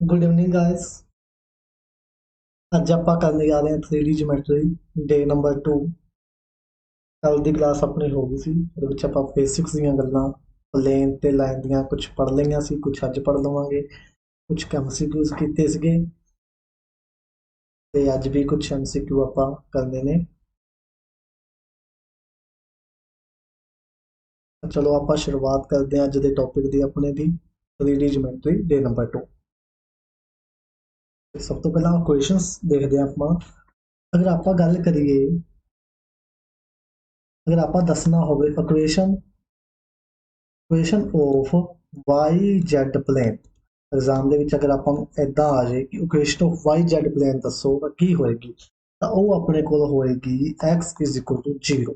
Good evening guys. ਅੱਜ ਆਪਾਂ ਕਰਨ ਜਾ ਰਹੇ ਹਾਂ 3D ਜਿਓਮੈਟਰੀ ਡੇ ਨੰਬਰ 2। ਕੱਲ ਦੀ ਕਲਾਸ ਆਪਣੀ ਹੋ ਗਈ ਸੀ, ਉਹਦੇ ਵਿੱਚ ਆਪਾਂ ਬੇਸਿਕਸ ਦੀਆਂ ਗੱਲਾਂ ਪਲੇਨ ਤੇ ਲਾਈਨ ਦੀਆਂ ਕੁਝ ਪੜ੍ਹ ਲਈਆਂ ਸੀ, ਕੁਝ ਅੱਜ ਪੜ੍ਹ ਲਵਾਂਗੇ। ਕੁਝ ਐਮਸੀਕਿਊਜ਼ ਕੀਤੇ ਸੀਗੇ ਤੇ ਅੱਜ ਵੀ ਕੁਝ ਐਮਸੀਕਿਊ ਆਪਾਂ ਕਰਨੇ ਨੇ। ਚਲੋ ਆਪਾਂ ਸ਼ੁਰੂਆਤ ਕਰਦੇ ਹਾਂ ਅੱਜ ਦੇ ਟੌਪਿਕ ਦੀ ਆਪਣੇ ਦੀ 3D ਜਿਓਮੈਟਰੀ ਡੇ ਨੰਬਰ 2। ਸਭ ਤੋਂ ਪਹਿਲਾਂ ਕੁਐਸਚਨਸ ਦੇਖਦੇ ਹਾਂ ਆਪਾਂ। ਅਗਰ ਆਪਾਂ ਗੱਲ ਕਰੀਏ, अगर आप दसना हो equation of Y Z plane exam के अगर आप इदा आ जाए कि equation of Y Z plane दसो की होएगी, तो वो अपने को होएगी X is equal to zero.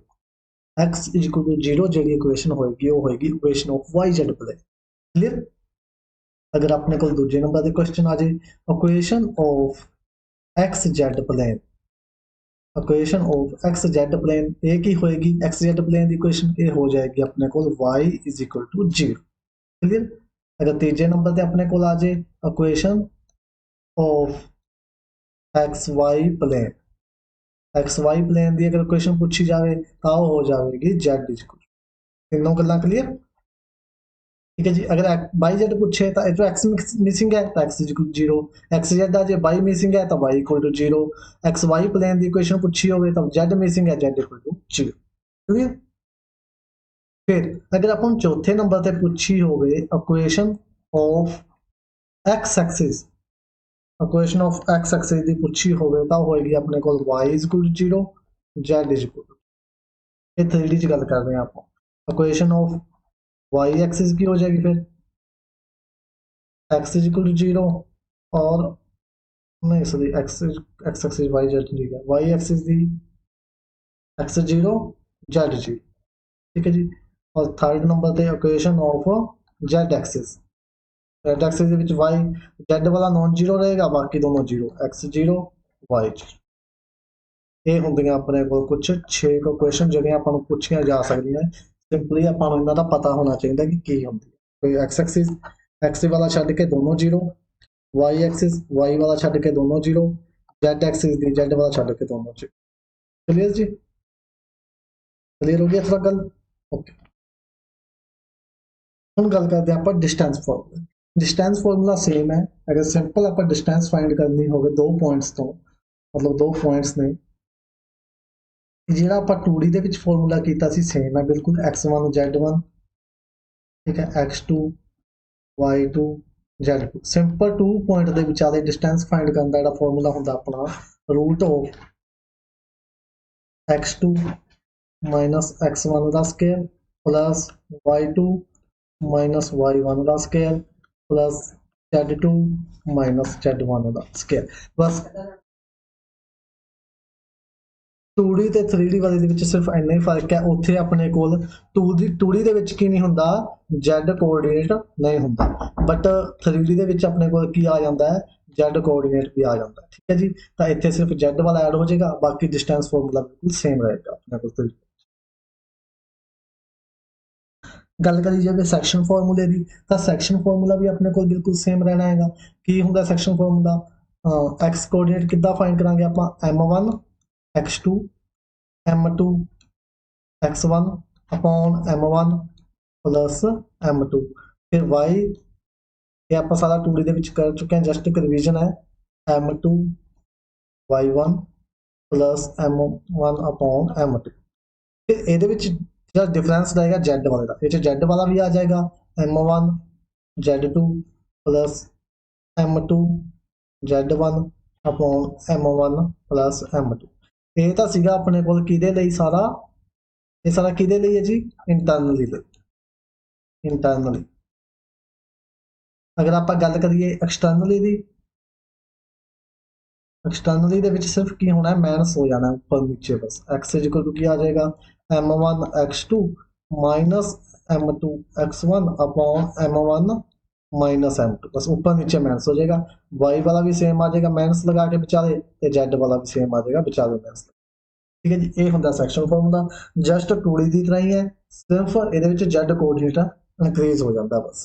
X is equal to zero जी इक्वेशन होएगी वो होएगी equation of Y Z plane. Clear. अगर अपने को दूजे नंबर के क्वेश्चन आ जाए equation of X Z plane, equation of X Z plane ए की होएगी एक्स जेड प्लेन की इक्वेशन ए हो जाएगी अपने को y is equal to zero. Clear. अगर तीजे नंबर पे अपने को आ जाए equation of x Y plane, X Y plane की अगर इक्वेशन पूछी जाए तो हो जाएगी जेड इज इक्वल। तीनों गल्लां क्लियर। ठीक है जी। अगर बाई जेड पूछे तो जो एक्स मिसिंग है तो X is equal to zero, X Z आ जे बाई मिसिंग है तो Y equal to zero, X Y plane की इक्वेशन पूछी हो तो जेड मिसिंग है Z equal to zero. Clear. फिर अगर अपन चौथे नंबर पर पूछी हो equation of X axis, equation of X axis की पूछी हो तो होएगी अपने को y is equal to zero, Z is equal to. ये 3D च गल कर रहे हैं आप। इक्वेशन ऑफ वाई एक्सिस की हो जाएगी फिर X is equal to zero और नहीं sorry X axis Y Z ठीक है, वाई एक्सिस दी एक्स जीरो जेड जीरो। ठीक है जी। और थर्ड नंबर पे equation of Z axis, Z axis ਦੇ ਵਿੱਚ y जेड वाला नॉन जीरो रहेगा, बाकी दोनों zero, x zero y zero. ਇਹ ਹੁੰਦੀਆਂ ਆਪਣੇ ਕੋਲ ਕੁਝ 6 ਕੁਐਸਚਨ ਜਿਹੜੀਆਂ ਆਪਾਂ ਨੂੰ ਪੁੱਛੀਆਂ ਜਾ ਸਕਦੀਆਂ। ਸਿੰਪਲੀ ਆਪਾਂ ਨੂੰ ਇਹਨਾਂ ਦਾ ਪਤਾ ਹੋਣਾ ਚਾਹੀਦਾ ਕਿ ਕੀ ਹੁੰਦੀ ਹੈ। ਕੋਈ x एक्सिस x वाला ਛੱਡ ਕੇ ਦੋਨੋਂ जीरो, y एक्सिस y वाला ਛੱਡ ਕੇ ਦੋਨੋਂ जीरो, z एक्सिस ਦੀ z वाला ਛੱਡ ਕੇ ਦੋਨों जीरो। क्लियर जी। क्लियर हो गया थोड़ा गल। ओके। हम गल करते हैं आप distance formula. Distance formula same है। अगर सिंपल आप डिस्टेंस फाइंड करनी हो दो पॉइंट्स तो मतलब दो पॉइंट्स ने ਜਿਹੜਾ ਆਪਾਂ 2D ਦੇ ਵਿੱਚ ਫਾਰਮੂਲਾ ਕੀਤਾ ਸੀ ਸੇਮ ਹੈ ਬਿਲਕੁਲ x1 z1 ਠੀਕ ਹੈ x2 y2 z2। Simple 2 point ਦੇ ਵਿਚਾਲੇ ਡਿਸਟੈਂਸ ਫਾਈਂਡ ਕਰਨ ਦਾ ਜਿਹੜਾ ਫਾਰਮੂਲਾ ਹੁੰਦਾ ਆਪਣਾ root of x2 minus x1 ਦਾ square plus y2 minus y1 का square plus z2 minus z1 का स्केयर। बस 2D ਤੇ 3D ਵਾਲੇ ਦੇ ਵਿੱਚ ਸਿਰਫ ਇੰਨਾ ਹੀ ਫਰਕ ਹੈ। ਉੱਥੇ ਆਪਣੇ ਕੋਲ 2D ਦੇ ਵਿੱਚ ਕੀ ਨਹੀਂ ਹੁੰਦਾ, z ਕੋਆਰਡੀਨੇਟ ਨਹੀਂ ਹੁੰਦਾ, ਬਟ 3D ਦੇ ਵਿੱਚ ਆਪਣੇ ਕੋਲ ਕੀ ਆ ਜਾਂਦਾ ਹੈ, z ਕੋਆਰਡੀਨੇਟ ਵੀ ਆ ਜਾਂਦਾ। ਠੀਕ ਹੈ ਜੀ। ਤਾਂ ਇੱਥੇ ਸਿਰਫ z ਵਾਲਾ ਐਡ ਹੋ ਜਾਏਗਾ, ਬਾਕੀ ਡਿਸਟੈਂਸ ਫਾਰਮੂਲਾ ਬਿਲਕੁਲ ਸੇਮ ਰਹੇਗਾ ਆਪਣੇ ਕੋਲ। गल करी जाए सैक्शन फॉर्मूले की तो सैक्शन फॉर्मूला भी अपने को बिल्कुल सेम रहना है। की होंगे सैक्शन फॉर्मूला एक्स कोऑर्डिनेट कितना फाइंड करांगे आप m1 x2 m2 x1 upon m1 plus m2। फिर y ये आप सारा 2D ਦੇ ਵਿੱਚ कर चुके हैं, जस्ट एक रिवीजन है m2 y1 plus m1 upon m2। फिर ये जो डिफरेंस रहेगा जेड वाले का, ये जेड वाला भी आ जाएगा m1 z2 plus m2 z1 upon m1 plus m2। ये तो सीगा अपने को किदे लिए सारा, ये सारा किदे लिए जी इंटरनली ले। इंटरनली अगर आप गल करिए एक्सटर्नली दी, एक्सटर्नली दे विच सिर्फ की होना है माइनस हो जाना ऊपर नीचे, बस एक्स इज इक्वल टू की आ जाएगा m1 x2 minus m2 x1 upon m1 minus m2, बस ऊपर नीचे माइनस हो जाएगा। y वाला भी सेम आ जाएगा माइनस लगा के बेचारे, z वाला भी सेम आ जाएगा बेचारे माइनस। ठीक है जी। ये होंगे सैक्शन फॉर्मूला, जस्ट 2D की तरह ही है, सिर्फ ये z कोऑर्डिनेट इंक्रीज हो जाता है बस।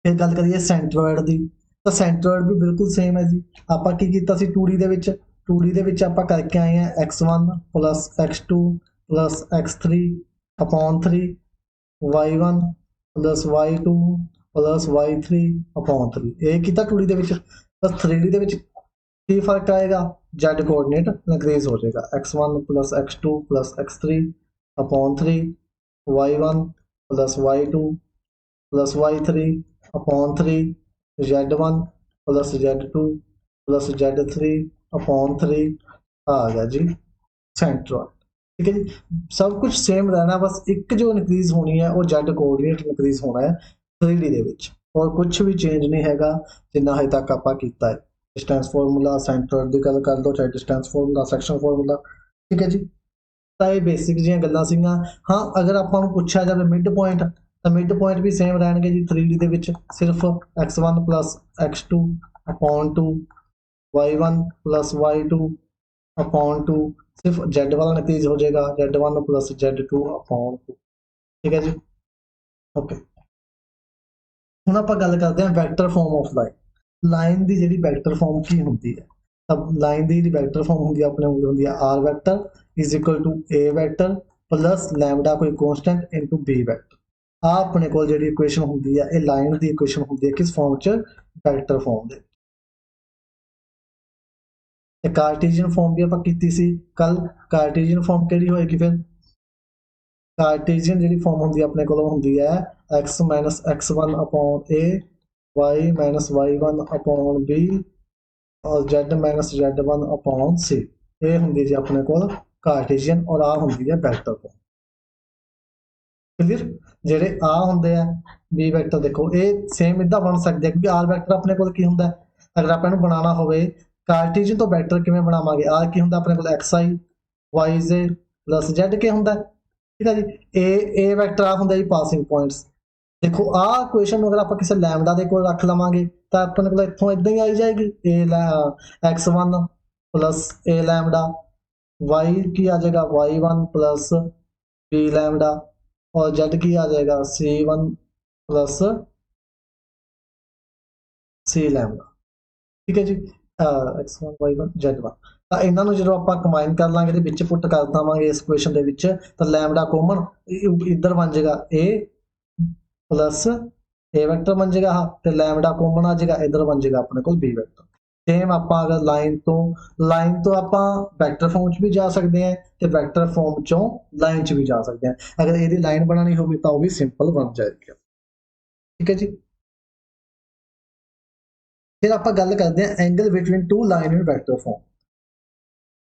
फिर गल करिए सेंट्रोइड की, तो सेंट्रोइड भी बिल्कुल सेम है जी। आप की कीता सी 2D दे विच, 2D दे विच आपां करके आए हैं x1 plus x2 plus x3 upon 3 y1 plus y2 plus y3 upon 3 ये कीता 2D दे विच। बस 3D दे विच की फर्क आएगा, जेड कोऑर्डिनेट इंक्रीज हो जाएगा, x1 plus x2 plus x3 upon 3 y1 plus y2 plus y3 upon 3 z1 plus z2 plus z3 upon 3 आ गया जी सेंट्रॉइड। ठीक है जी, सब कुछ सेम रहना, बस एक जो इंक्रीज होनी है वो जेड कोऑर्डिनेट इंक्रीज होना है 3D ਦੇ ਵਿੱਚ, और कुछ भी चेंज नहीं हैगा जिन्ना हजे तक ਆਪਾਂ ਕੀਤਾ है। डिस्टेंस फॉर्मूला सेंट्रॉइड ਦੀ ਗੱਲ कर लो, चाहे डिस्टेंस फॉर्मूला सैक्शन फॉर्मूला, ठीक है जी। ਤਾਂ ਇਹ ਬੇਸਿਕ ਜਿਹੀਆਂ ਗੱਲਾਂ ਸੀਗੀਆਂ। ਹਾਂ ਅਗਰ ਆਪਾਂ ਨੂੰ ਪੁੱਛਿਆ ਜਾਵੇ ਮਿਡ ਪੁਆਇੰਟ, ਤਾਂ ਮਿਡ ਪੁਆਇੰਟ ਵੀ ਸੇਮ ਰਹਿਣਗੇ ਜੀ 3D ਦੇ ਵਿੱਚ, ਸਿਰਫ x1 plus x2 upon 2 y1 plus y2 upon 2, सिर्फ z वाला नतीज हो जाएगा z1 प्लस z2 अपॉन 2। ठीक है जी, ओके। ਹੁਣ ਆਪਾਂ ਗੱਲ ਕਰਦੇ ਹਾਂ ਵੈਕਟਰ ਫਾਰਮ ਆਫ ਲਾਈਨ ਦੀ ਜਿਹੜੀ ਵੈਕਟਰ ਫਾਰਮ ਕੀ ਹੁੰਦੀ ਹੈ। ਤਾਂ ਲਾਈਨ ਦੀ ਜਿਹੜੀ ਵੈਕਟਰ ਫਾਰਮ ਹੁੰਦੀ ਹੈ ਆਪਣੇ ਹੁੰਦੀ ਹੈ r vector is equal to a vector plus lambda ਕੋਈ ਕਨਸਟੈਂਟ ਇਨਟੂ b ਵੈਕਟਰ। ਆ ਆਪਣੇ ਕੋਲ ਜਿਹੜੀ ਇਕੁਏਸ਼ਨ ਹੁੰਦੀ ਹੈ ਇਹ ਲਾਈਨ ਦੀ ਇਕੁਏਸ਼ਨ ਹੁੰਦੀ ਹੈ ਕਿਸ ਫਾਰਮ ਚ, ਵੈਕਟਰ ਫਾਰਮ ਦੇ। ਤੇ ਕਾਰਟੀਜੀਅਨ ਫਾਰਮ ਵੀ ਆਪਾਂ ਕੀਤੀ ਸੀ ਕੱਲ। ਕਾਰਟੀਜੀਅਨ ਫਾਰਮ ਕਿਹੜੀ ਹੋਏਗੀ ਫਿਰ, ਕਾਰਟੀਜੀਅਨ ਜਿਹੜੀ ਫਾਰਮ ਹੁੰਦੀ ਹੈ ਆਪਣੇ ਕੋਲ ਹੁੰਦੀ ਹੈ x minus x1 upon a, y minus y1 upon b और z minus z1 upon c। ਇਹ ਹੁੰਦੀ ਜੀ ਆਪਣੇ ਕੋਲ ਕਾਰਟੀਜੀਅਨ, ਔਰ ਆ ਹੁੰਦੀ ਹੈ ਵੈਕਟਰ ਫਾਰਮ। क्लियर, ਜਿਹੜੇ ਆ ਹੁੰਦੇ ਆ b ਵੈਕਟਰ ਦੇਖੋ ਇਹ ਸੇਮ ਇਦਾਂ ਬਣ ਸਕਦੇ ਆ ਕਿਉਂਕਿ r ਵੈਕਟਰ ਆਪਣੇ ਕੋਲ ਕੀ ਹੁੰਦਾ, ਅਗਰ ਆਪਾਂ ਇਹਨੂੰ ਬਣਾਉਣਾ ਹੋਵੇ ਕਾਰਟੀਜੀਅਨ ਤੋਂ ਵੈਕਟਰ ਕਿਵੇਂ ਬਣਾਵਾਂਗੇ, r ਕੀ ਹੁੰਦਾ ਆਪਣੇ ਕੋਲ xi yj प्लस z ਕੀ ਹੁੰਦਾ। ठीक है जी, ए वैक्टर आ होंगे जी पासिंग पॉइंट्स। देखो आ इक्वेशन अगर आप किसी लैमडा के कोल रख लवांगे तो अपने को इतों इदा ही आई जाएगी x1 plus a lambda, y की आ जाएगा y1 प्लस b लैमडा और z की आ जाएगा c1 प्लस c लैमडा। ठीक है जी, x1 y1 z1। ਤਾਂ ਇਹਨਾਂ ਨੂੰ ਜਦੋਂ ਆਪਾਂ ਕੰਬਾਈਨ ਕਰ ਲਾਂਗੇ ਤੇ ਵਿੱਚ ਪੁੱਟ ਕਰ ਦਵਾਂਗੇ ਇਸ ਇਕੁਏਸ਼ਨ ਦੇ ਵਿੱਚ, ਤਾਂ ਲੈਮਡਾ ਕਾਮਨ ਇੱਧਰ ਬਣ ਜਾਏਗਾ a ਪਲੱਸ a ਵੈਕਟਰ ਬਣ ਜਾਏਗਾ ਹਾਂ, ਤੇ ਲੈਮਡਾ ਕਾਮਨ ਆ ਜਾਏਗਾ ਇੱਧਰ ਬਣ ਜਾਏਗਾ ਆਪਣੇ ਕੋਲ b ਵੈਕਟਰ। ਸੇਮ ਆਪਾਂ ਅਗਰ ਲਾਈਨ ਤੋਂ ਆਪਾਂ ਵੈਕਟਰ ਫਾਰਮ 'ਚ ਵੀ ਜਾ ਸਕਦੇ ਹਾਂ ਤੇ ਵੈਕਟਰ ਫਾਰਮ 'ਚੋਂ ਲਾਈਨ 'ਚ ਵੀ ਜਾ ਸਕਦੇ ਹਾਂ। ਅਗਰ ਇਹਦੀ ਲਾਈਨ ਬਣਾਉਣੀ ਹੋਵੇ ਤਾਂ ਉਹ ਵੀ ਸਿੰਪਲ ਬਣ ਜਾਏਗੀ। ਠੀਕ ਹੈ ਜੀ, ਫਿਰ ਆਪਾਂ ਗੱਲ ਕਰਦੇ ਹਾਂ angle between two line and vector form.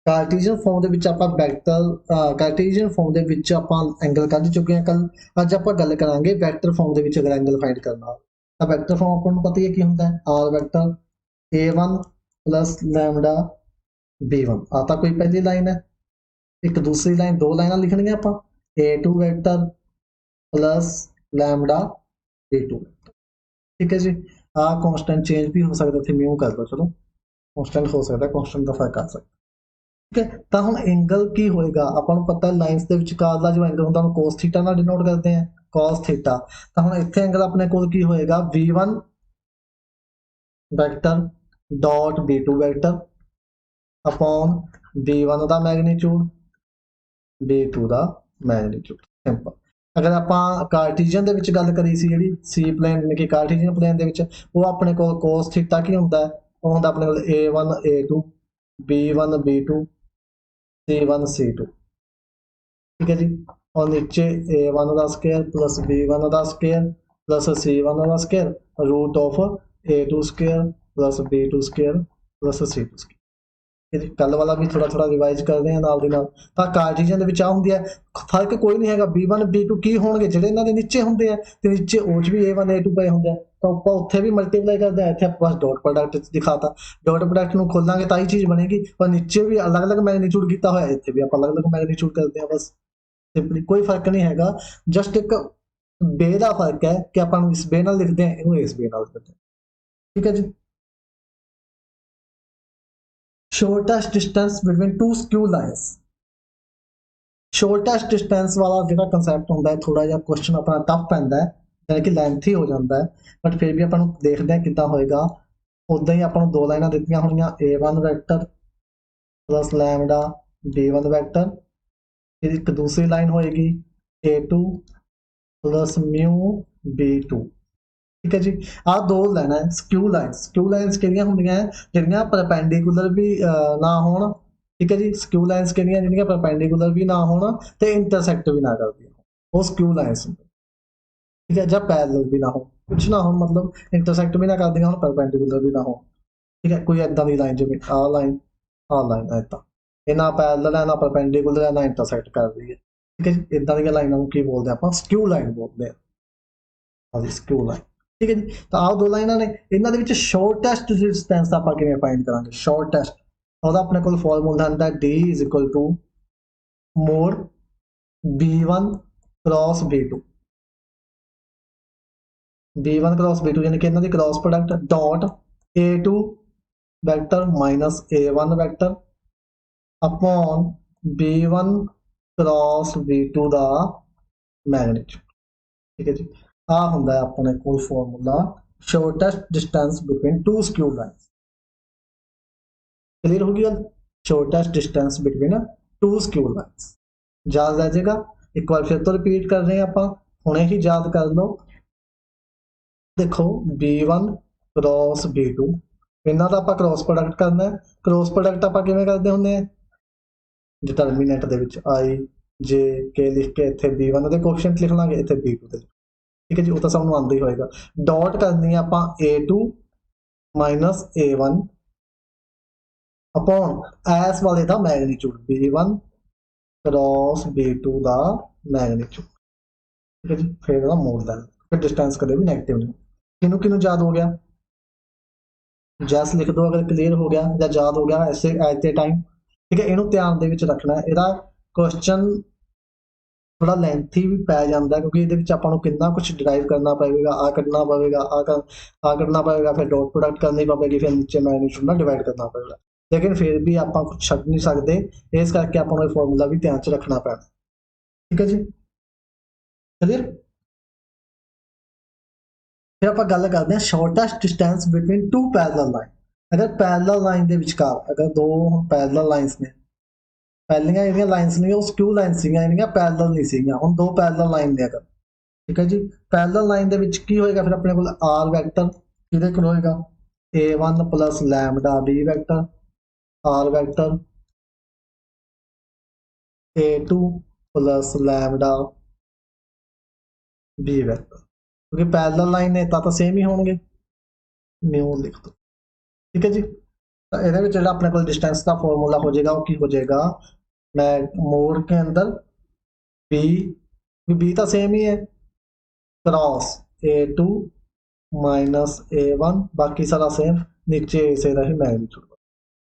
Cartesian form ਦੇ ਵਿੱਚ ਆਪਾਂ ਕਾਰਟੀਜੀਅਨ ਫਾਰਮ ਦੇ ਵਿੱਚ ਆਪਾਂ ਐਂਗਲ ਕੱਢ ਚੁੱਕੇ ਹਾਂ ਕੱਲ। ਅੱਜ ਆਪਾਂ ਗੱਲ ਕਰਾਂਗੇ ਵੈਕਟਰ ਫਾਰਮ ਦੇ ਵਿੱਚ ਅਗਰ ਐਂਗਲ ਫਾਈਂਡ ਕਰਨਾ ਤਾਂ ਵੈਕਟਰ ਫਾਰਮ ਆਪਾਂ ਨੂੰ ਪਤਾ ਹੀ ਹੈ ਕੀ ਹੁੰਦਾ ਹੈ, r vector a1 plus lambda b1 ਆ ਤਾਂ ਕੋਈ ਪਹਿਲੀ ਲਾਈਨ ਹੈ। ਇੱਕ ਦੂਸਰੀ ਲਾਈਨ, ਦੋ ਲਾਈਨਾਂ ਲਿਖਣੀਆਂ ਆਪਾਂ a2 vector plus lambda a2। ठीक है जी, आ कॉन्स्टेंट चेंज भी हो सकता है, म्यू कर लो, चलो कॉन्स्टेंट हो सकता है, कॉन्स्टेंट का फर्क आ सकता है। ठीक है, तो हम एंगल की होएगा अपन पता लाइन्स के विचकारला जो एंगल होता है कोस थीटा ਨਾਲ डिनोट करते हैं, cos थीटा। तो हम इत्थे एंगल अपने कोल की होएगा v1 vector dot b2 vector upon b1 ਦਾ मैग्नीट्यूड b2 ਦਾ मैग्नीट्यूड। सिंपल। अगर ਆਪਾਂ ਕਾਰਟੀਜੀਅਨ ਦੇ ਵਿੱਚ ਗੱਲ ਕਰੀ ਸੀ ਜਿਹੜੀ ਸੀ ਪਲੇਨ ਯਾਨੀ ਕਿ ਕਾਰਟੀਜੀਅਨ ਪਲੇਨ ਦੇ ਵਿੱਚ, ਉਹ ਆਪਣੇ ਕੋਲ cos ਥੀਟਾ ਕੀ ਹੁੰਦਾ, ਉਹ ਹੁੰਦਾ ਆਪਣੇ ਕੋਲ a1 a2 b1 b2 c1 c2। ठीक है जी, और नीचे a1 का स्क्वायर प्लस b1 का स्क्वायर प्लस c1 का square root of a2 square plus b2 square plus c2 square. कल वाला भी थोड़ा थोड़ा रिवाइज कर रहे हैं नाल दी नाल। ਤਾਂ ਕਾਰਟੀਜੀਅਨ ਦੇ ਵਿੱਚ ਆ ਹੁੰਦੀ ਹੈ ਫਰਕ ਕੋਈ ਨਹੀਂ ਹੈਗਾ, b1 b2 ਕੀ ਹੋਣਗੇ ਜਿਹੜੇ ਇਹਨਾਂ ਦੇ ਨੀਚੇ ਹੁੰਦੇ ਆ ਤੇ ਨੀਚੇ ਉਹ 'ਚ ਵੀ a1 a2 ਪਏ ਹੁੰਦੇ ਆ, ਤਾਂ ਆਪਾਂ ਉੱਥੇ ਵੀ ਮਲਟੀਪਲਾਈ ਕਰਦੇ ਆ, ਇੱਥੇ ਆਪਾਂ ਬਸ ਡਾਟ ਪ੍ਰੋਡਕਟ ਦਿਖਾਤਾ। ਡਾਟ ਪ੍ਰੋਡਕਟ ਨੂੰ ਖੋਲਾਂਗੇ ਤਾਂ ਹੀ ਚੀਜ਼ ਬਣੇਗੀ, ਪਰ ਨੀਚੇ ਵੀ ਅਲੱਗ-ਅਲੱਗ ਮੈਗਨੀਟਿਊਡ ਕੀਤਾ ਹੋਇਆ, ਇੱਥੇ ਵੀ ਆਪਾਂ ਅਲੱਗ-ਅਲੱਗ ਮੈਗਨੀਟਿਊਡ ਕਰਦੇ ਆ, ਬਸ ਸਿੰਪਲੀ ਕੋਈ ਫਰਕ ਨਹੀਂ ਹੈਗਾ। ਜਸਟ ਇੱਕ ਬੇ ਦਾ ਫਰਕ ਹੈ ਕਿ ਆਪਾਂ ਨੂੰ ਇਸ ਬੇ ਨਾਲ ਲਿਖਦੇ ਆ, ਇਹਨੂੰ ਇਸ ਬੇ ਨਾਲ ਲਿਖਦੇ ਆ। ਠੀਕ ਹੈ ਜੀ, shortest distance between two skew lines। shortest distance वाला जो कंसैप्ट होंगे थोड़ा जहा क्वेश्चन अपना टफ पैंदा है, यानी कि लेंथी हो जाता है, बट फिर भी अपन देखते हैं कितना होएगा। उदा ही अपन दो लाइना दित्तियां होणीਆਂ a1 vector plus lambda b1 vector, फिर एक दूसरी लाइन होएगी a2 प्लस म्यू b2। ठीक है जी। आ दो लाइना है स्क्यू लाइन्स किहड़ियां हुंदियां जिहड़ियां परपेंडिकुलर भी ना होण। ठीक है जी। स्क्यू लाइन्स किहड़ियां जिहड़ियां परपेंडिकुलर भी ना होण ते इंटरसैक्ट भी ना करदियां, वो स्क्यू लाइन्स। ठीक है, जब पैरेलल भी ना हो, कुछ ना हो मतलब इंटरसैक्ट भी ना करदियां होण, परपेंडिकुलर भी ना हो। ठीक है, कोई इदां दी लाइन जिवें आ लाइन इदां, ये ना पैरेलल है ना परपेंडिकुलर है ना इंटरसैक्ट कर रही है। ठीक है जी, इदां दी लाइनां नूं की बोलदे आपां स्क्यू लाइन बोलदे आ। हाँ जी, स्क्यू लाइन। ठीक है जी। तो आह दो लाइनां ने, इन्हां दे विच शॉर्टेस्ट डिस्टेंस आपां किवें फाइंड करांगे? शॉर्टेस्ट ਉਹਦਾ ਆਪਣੇ ਕੋਲ ਫਾਰਮੂਲਾ ਹੁੰਦਾ d = mode b1 cross b2, b1 cross b2 यानी कि इन्हां दी cross product dot a2 vector minus a1 vector upon b1 cross b2 ਦਾ मैग्नीट्यूड। ठीक है जी। आ ਹੁੰਦਾ है अपने कोल formula shortest distance between two skew lines. Clear हो गया? Shortest distance between two skew lines याद रह जाएगा। एक बार फिर तो रिपीट कर रहे हैं आप, हुणे ही याद कर लो। देखो b1 क्रॉस b2 इन्हां दा आपां क्रॉस प्रोडक्ट करना है। क्रॉस प्रोडक्ट आपां किवें करदे हुंदे हैं? Determinant they which i j k लिख के इत्थे b1 दे कोएफिशिएंट लिख लांगे, इत्थे b2 दे। ठीक है जी, वो तो सबनूं आंदा ही होएगा। डॉट करनी है आपां a2 minus a1 upon S वाले दा मैग्नीट्यूड b1 क्रॉस b2 दा मैग्नीट्यूड। ठीक है जी, फिर दा मोड दैन, फिर डिस्टेंस कदे भी नेगेटिव नहीं। किनू किनू याद हो गया? जैस लिख दो अगर क्लीयर हो गया या याद हो गया ऐसे एट द टाइम। ठीक है, इनू ध्यान दे विच रखना है। इहदा क्वेश्चन थोड़ा लेंथी भी पै जाता है क्योंकि ये आपको कितना कुछ डिराइव करना पवेगा, आ कढ़ना पवेगा, आ करना पवेगा, फिर डॉट प्रोडक्ट करनी पवेगी, फिर नीचे मैग्नीट्यूड ना डिवाइड करना पवेगा। लेकिन फिर भी आप कुछ छड्ड नहीं सकते, इस करके आपको फॉर्मूला भी ध्यान च रखना पैना। ठीक है जी, क्लियर। फिर आप गल करते हैं shortest distance between two parallel line. अगर पैरेलल लाइन के विचकार अगर दो पैरेलल लाइन्स ने, पहलियां ਜਿਹੜੀਆਂ ਲਾਈਨਸ ਨੇ ਉਹ ਸਕਿਊ ਲਾਈਨ ਸੀਗੀਆਂ, ਜਿਹੜੀਆਂ ਪੈਰਲਲ ਨਹੀਂ ਸੀਗੀਆਂ। ਹੁਣ ਦੋ ਪੈਰਲਲ ਲਾਈਨ ਨੇ ਅਗਰ, ਠੀਕ ਹੈ ਜੀ, ਪੈਰਲਲ ਲਾਈਨ ਦੇ ਵਿੱਚ ਕੀ ਹੋਏਗਾ? ਫਿਰ ਆਪਣੇ ਕੋਲ r ਵੈਕਟਰ ਕਿਹਦੇ ਕੋਲ ਹੋਏਗਾ? a1 plus lambda b vector, r vector a2 plus lambda b vector. क्योंकि पैरेलल लाइन ने तो सेम ही होंगे, म्यू लिख दो। ठीक है जी। तो ये अपने को डिस्टेंस का फॉर्मूला हो जाएगा, वो की हो जाएगा? मैं मोड के अंदर बी तो सेम ही है, क्रॉस a2 माइनस a1, बाकी सारा सेम, नीचे इसे रही मैग्नीट्यूड।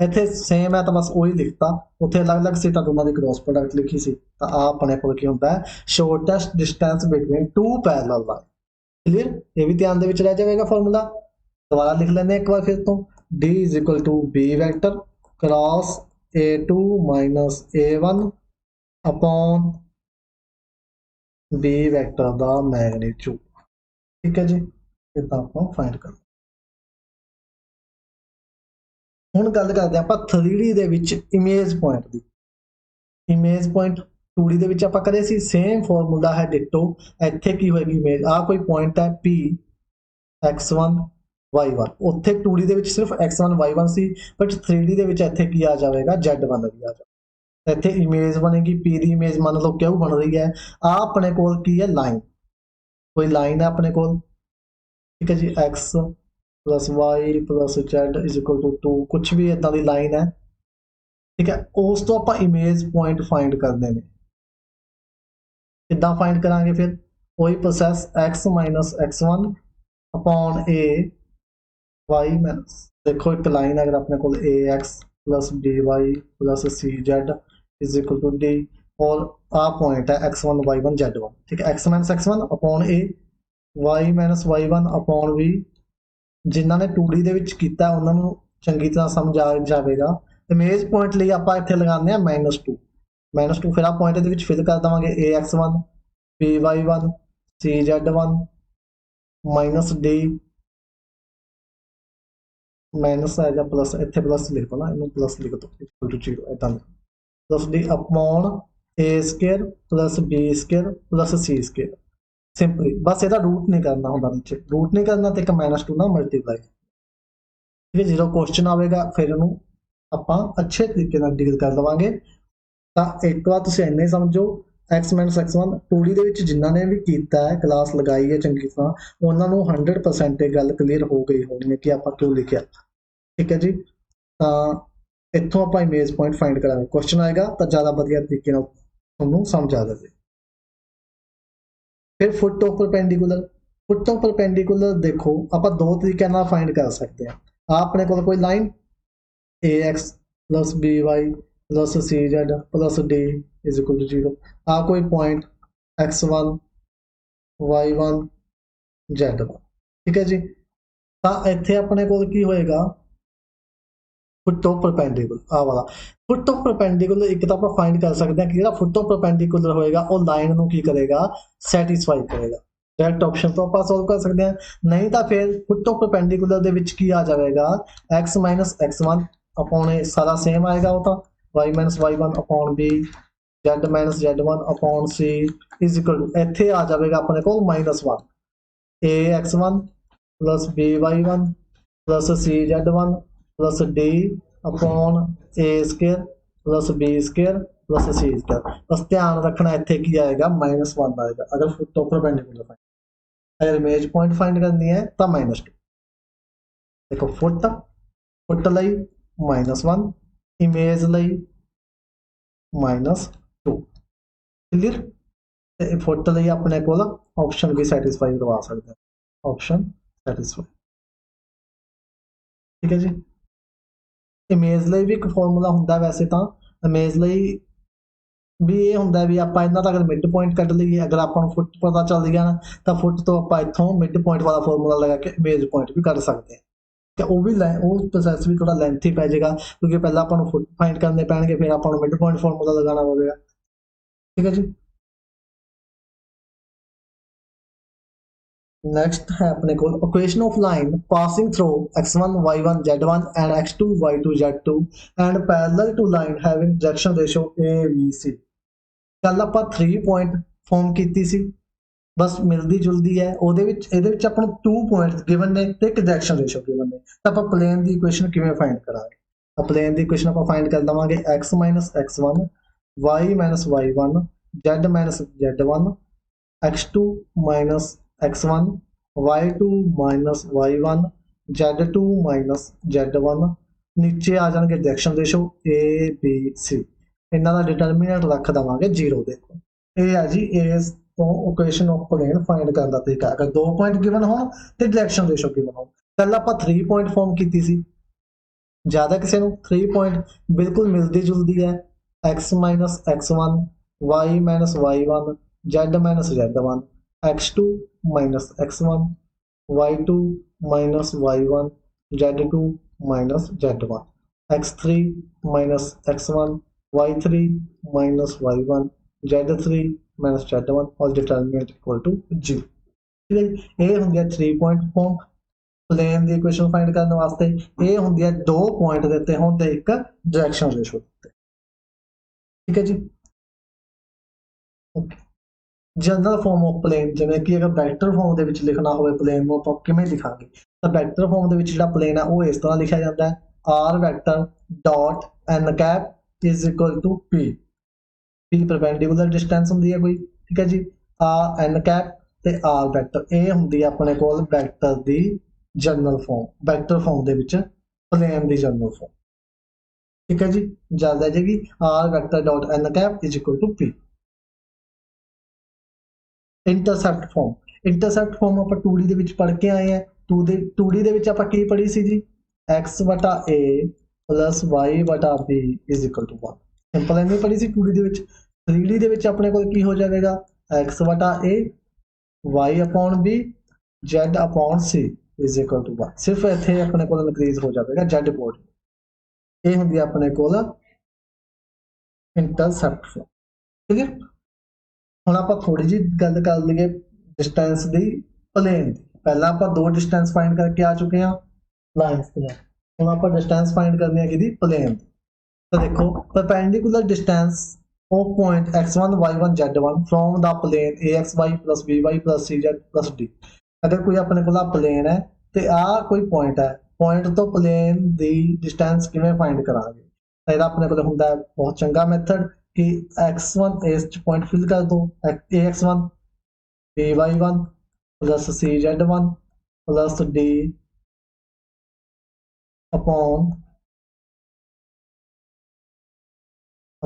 इतने सेम है तो बस वही लिखता, उत्थे अलग अलग सी दोनों की क्रॉस प्रोडक्ट लिखी सी। तो आ अपने को की होता है shortest distance between two parallel line. Clear, ये भी ध्यान दे विच रह जाएगा फॉर्मूला। दोबारा लिख लेने एक बार फिर तो d = b vector cross a2 minus a1 upon b vector दा मैग्नीट्यूड। ठीक है जी, इतना आपको फाइंड कर। हुण गल करते हैं आप 3D दे विच इमेज पॉइंट की। इमेज पॉइंट 2D दे विच आपां करे सी, सेम फॉर्मूला है डिटो। इत्थे की होएगी इमेज? आ कोई पॉइंट है p x1 y1, उत्थे 2D दे विच सिर्फ x1 y1 C, but 3D दे विच इत्थे की आ जाएगा z1 भी आ जाएगा। इत्थे इमेज बनेगी p दी इमेज, मान लो क्यों बन रही है? आ अपने कोल की है? लाइन, कोई लाइन है अपने कोल। ठीक है जी, x plus y plus z = 2, कुछ भी इदां दी लाइन है। ठीक है, उस तो आप इमेज पॉइंट फाइंड करने में किद्दां फाइंड करांगे? फिर वही process x minus x1 upon a y minus, देखो एक लाइन अगर अपने को ax plus by plus cz = d, और आ पॉइंट है x1 y1 z1। ठीक है, x minus x1 upon a, y minus y1 upon b। जिन्हों ने 2D ਦੇ ਵਿੱਚ ਕੀਤਾ ਉਹਨਾਂ ਨੂੰ ਚੰਗੀ ਤਰ੍ਹਾਂ ਸਮਝ ਆ ਜਾਵੇਗਾ। ਇਮੇਜ ਪੁਆਇੰਟ ਲਈ ਆਪਾਂ ਇੱਥੇ ਲਗਾਉਂਦੇ ਆ -2, ਫਿਰ ਆ ਪੁਆਇੰਟ ਦੇ ਵਿੱਚ ਫਿਲ ਕਰ ਦਵਾਂਗੇ ax1 by1 cz1 minus D minus है या प्लस इतने प्लस लिख दो ना, इनू प्लस लिख दो इक्वल टू 0 इदा प्लस डी अपॉन ए square plus B square plus सी स्केयर सिंपली बस ਇਹਦਾ रूट नहीं करना होंगे नीचे रूट नहीं करना तो एक -2 ना मल्टीप्लाई ठीक है जो क्वेश्चन आएगा फिर इनू ਆਪਾਂ अच्छे तरीके ਨਾਲ ਡੀਲ ਕਰ ਲਵਾਂਗੇ ਤਾਂ ਇੱਕ ਵਾਰ ਤੁਸੀਂ ਇੰਨੇ ਸਮਝੋ x -x1 2D ਦੇ ਵਿੱਚ ਜਿਨ੍ਹਾਂ ਨੇ ਵੀ ਕੀਤਾ ਹੈ ਕਲਾਸ ਲਗਾਈ ਹੈ ਚੰਗੀ ਤਰ੍ਹਾਂ ਉਹਨਾਂ ਨੂੰ 100% ਇਹ ਗੱਲ ਕਲੀਅਰ ਹੋ ਗਈ ਹੋਣੀ ਹੈ ਕਿ ਆਪਾਂ ਕਿਉਂ ਲਿਖਿਆ ਠੀਕ ਹੈ ਜੀ ਤਾਂ ਇੱਥੋਂ ਆਪਾਂ ਇਮੇਜ ਪੁਆਇੰਟ ਫਾਈਂਡ ਕਰਾਂਗੇ क्वेश्चन ਆਏਗਾ ਤਾਂ ਜ਼ਿਆਦਾ ਵਧੀਆ ਤਰੀਕੇ ਨਾਲ ਤੁਹਾਨੂੰ ਸਮਝ ਆ ਜਾਵੇ फिर foot of perpendicular foot of perpendicular देखो आप दो तरीके फाइंड कर सकते हैं अपने को कोई line A x plus B Y plus C Z plus D is equal to 0 आ कोई पॉइंट x1 y1 z1 ठीक है जी तो इत्थे अपने को की होएगा फुट ऑफ परपेंडिकुलर आ वाला फुट ऑफ परपेंडिकुलर एक तो आप फाइंड कर सकते हैं कि जो फुट ऑफ परपेंडिकुलर होएगा वो लाइन को की करेगा सैटिस्फाई करेगा डायरेक्ट ऑप्शन तो आप सॉल्व कर सकते हैं नहीं तो फिर फुट ऑफ परपेंडिकुलर दे विच की आ जाएगा x -x1 अपॉन ए सारा सेम आएगा वो तो y -y1 upon b z -z1 upon c is equal to इत्थे आ जाएगा अपने को -1 a x1 plus b y1 plus c z1 plus D upon A square plus B square plus C square बस ध्यान रखना इत्थे की आएगा -1 आएगा अगर फुट ऑफ परपेंडिकुलर अगर इमेज पॉइंट फाइंड करनी है तो -2 देखो फुट लई -1 इमेज लई -2 क्लियर फुट लई अपने को ऑप्शन भी सैटिस्फाई करवा सकते हैं ऑप्शन सैटिस्फाई ठीक है जी इमेज ਲਈ भी एक फॉर्मूला ਹੁੰਦਾ वैसे तो इमेज ਲਈ भी ये ਹੁੰਦਾ भी ਆਪਾਂ ਇਹਨਾਂ ਦਾ ਅਗਰ ਮਿਡ ਪੁਆਇੰਟ ਕੱਢ ਲਈਏ ਅਗਰ ਆਪਾਂ ਨੂੰ ਫੁੱਟ ਪਤਾ ਚੱਲ ਗਿਆ ਨਾ ਤਾਂ ਫੁੱਟ ਤੋਂ ਆਪਾਂ ਇੱਥੋਂ ਮਿਡ ਪੁਆਇੰਟ ਵਾਲਾ ਫਾਰਮੂਲਾ ਲਗਾ ਕੇ ਇਮੇਜ ਪੁਆਇੰਟ ਵੀ ਕੱਢ ਸਕਦੇ ਹਾਂ ਤੇ ਉਹ ਪ੍ਰੋਸੈਸ ਵੀ ਥੋੜਾ ਲੈਂਥੀ ਪੈ ਜਾਏਗਾ ਕਿਉਂਕਿ ਪਹਿਲਾਂ ਆਪਾਂ ਨੂੰ ਫੁੱਟ ਫਾਈਂਡ ਕਰਨੇ ਪੈਣਗੇ ਫਿਰ ਆਪਾਂ ਨੂੰ ਮਿਡ ਪੁਆਇੰਟ ਫਾਰਮੂਲਾ ਲਗਾਉਣਾ ਪਵੇਗਾ ਠੀਕ ਹੈ ਜੀ नेक्स्ट है अपने को equation of line passing through x1 y1 z1 and x2 y2 z2 and parallel to line having direction ratio a b c कल ਆਪਾਂ 3 पॉइंट फॉर्म ਕੀਤੀ ਸੀ बस मिलदी जुलदी है ਉਹਦੇ ਵਿੱਚ ਇਹਦੇ ਵਿੱਚ ਆਪਾਂ ਨੂੰ 2 ਪੁਆਇੰਟਸ ਗਿਵਨ ਨੇ ਤੇ ਇੱਕ ਡਾਇਰੈਕਸ਼ਨ ਰੇਸ਼ੋ ਗਿਵਨ ਨੇ ਤਾਂ ਆਪਾਂ ਪਲੇਨ ਦੀ ਇਕੁਏਸ਼ਨ ਕਿਵੇਂ ਫਾਈਂਡ ਕਰਾਂਗੇ ਤਾਂ ਪਲੇਨ ਦੀ ਇਕੁਏਸ਼ਨ ਆਪਾਂ ਫਾਈਂਡ ਕਰ ਲਵਾਂਗੇ x x1 y y1 z z1 x2 x1 y2 y1 z2 z1 नीचे आ जाएंगे direction ratio A B C इन्हों का डिटरमिनेंट रख देवांगे 0 देखो ये है जी इस तो इक्वेशन ऑफ प्लेन फाइंड करने का तरीका अगर 2 पॉइंट गिवन हो तो डायरेक्शन रेशो गिवन हो पहले आप 3 पॉइंट फॉर्म की सी ज़्यादा किसी को 3 पॉइंट बिल्कुल मिलती जुलती है x x1 y y1 z z1 x2 x1 y2 y1 z2 z1 x3 x1 y3 y1 z3 z1 और डिटरमिनेंट इक्वल टू 0 ठीक है ये होंगे 3 पॉइंट फॉर्म प्लेन की इक्वेशन फाइंड करने वास्ते ये होंगे 2 पॉइंट देते हों तो एक डायरेक्शन रेशो ठीक है जी okay general form of plane जिवें कि अगर वैक्टर फॉर्म दे विच लिखना होवे प्लेन नूं आपां किवें लिखांगे तां वैक्टर फॉर्म दे विच जिहड़ा प्लेन है वो इस तरह लिखा जाता है r vector dot n cap is equal to p p perpendicular distance हुंदी है कोई ठीक है जी आर एन कैप ते आर वैक्टर ये हुंदी है अपने कोल वैक्टर दी जनरल फॉर्म वैक्टर फॉर्म दे विच प्लेन दी जनरल फॉर्म ठीक है जी याद आ जाएगी r vector dot n cap is equal to p intercept form आप 2D ਦੇ ਵਿੱਚ ਪੜ੍ਹ ਕੇ ਆਏ ਆ 2D ਦੇ ਵਿੱਚ ਆਪਾਂ ਕੀ ਪੜ੍ਹੀ ਸੀ ਜੀ x ਵਟਾ a plus y ਵਟਾ b is equal to 1 simple ਐਵੇਂ ਪੜ੍ਹੀ ਸੀ 2D ਦੇ ਵਿੱਚ 3D ਦੇ ਵਿੱਚ ਆਪਣੇ ਕੋਲ ਕੀ ਹੋ ਜਾਵੇਗਾ x ਵਟਾ a y upon b z upon c is equal to 1 ਸਿਰਫ ਇੱਥੇ ਆਪਣੇ ਕੋਲ ਇਨਕਰੀਜ਼ ਹੋ ਜਾਵੇਗਾ z ਕੋਡ ਇਹ ਹੁੰਦੀ ਆਪਣੇ ਕੋਲ ਇੰਟਰਸੈਪਟ ਫॉर्म क्लियर ਹੁਣ ਆਪਾਂ ਥੋੜੀ ਜੀ ਗੱਲ ਕਰ ਲਈਏ डिस्टेंस दी प्लेन पहला आप दो डिस्टेंस फाइंड करके आ चुके हैं लाइन्स दी, हुण आप डिस्टेंस फाइंड करनी है कि प्लेन। तो देखो perpendicular distance of point x1 y1 z1 from the plane axy plus by plus cz plus d। अगर कोई अपने को प्लेन है तो आ कोई पॉइंट है, पॉइंट तो प्लेन दी डिस्टेंस किवें फाइंड करांगे। तो ਇਹਦਾ अपने को ਹੁੰਦਾ बहुत चंगा मैथड कि x1 इस पॉइंट फिल कर दो, ax1 by1 plus cz1 plus d upon a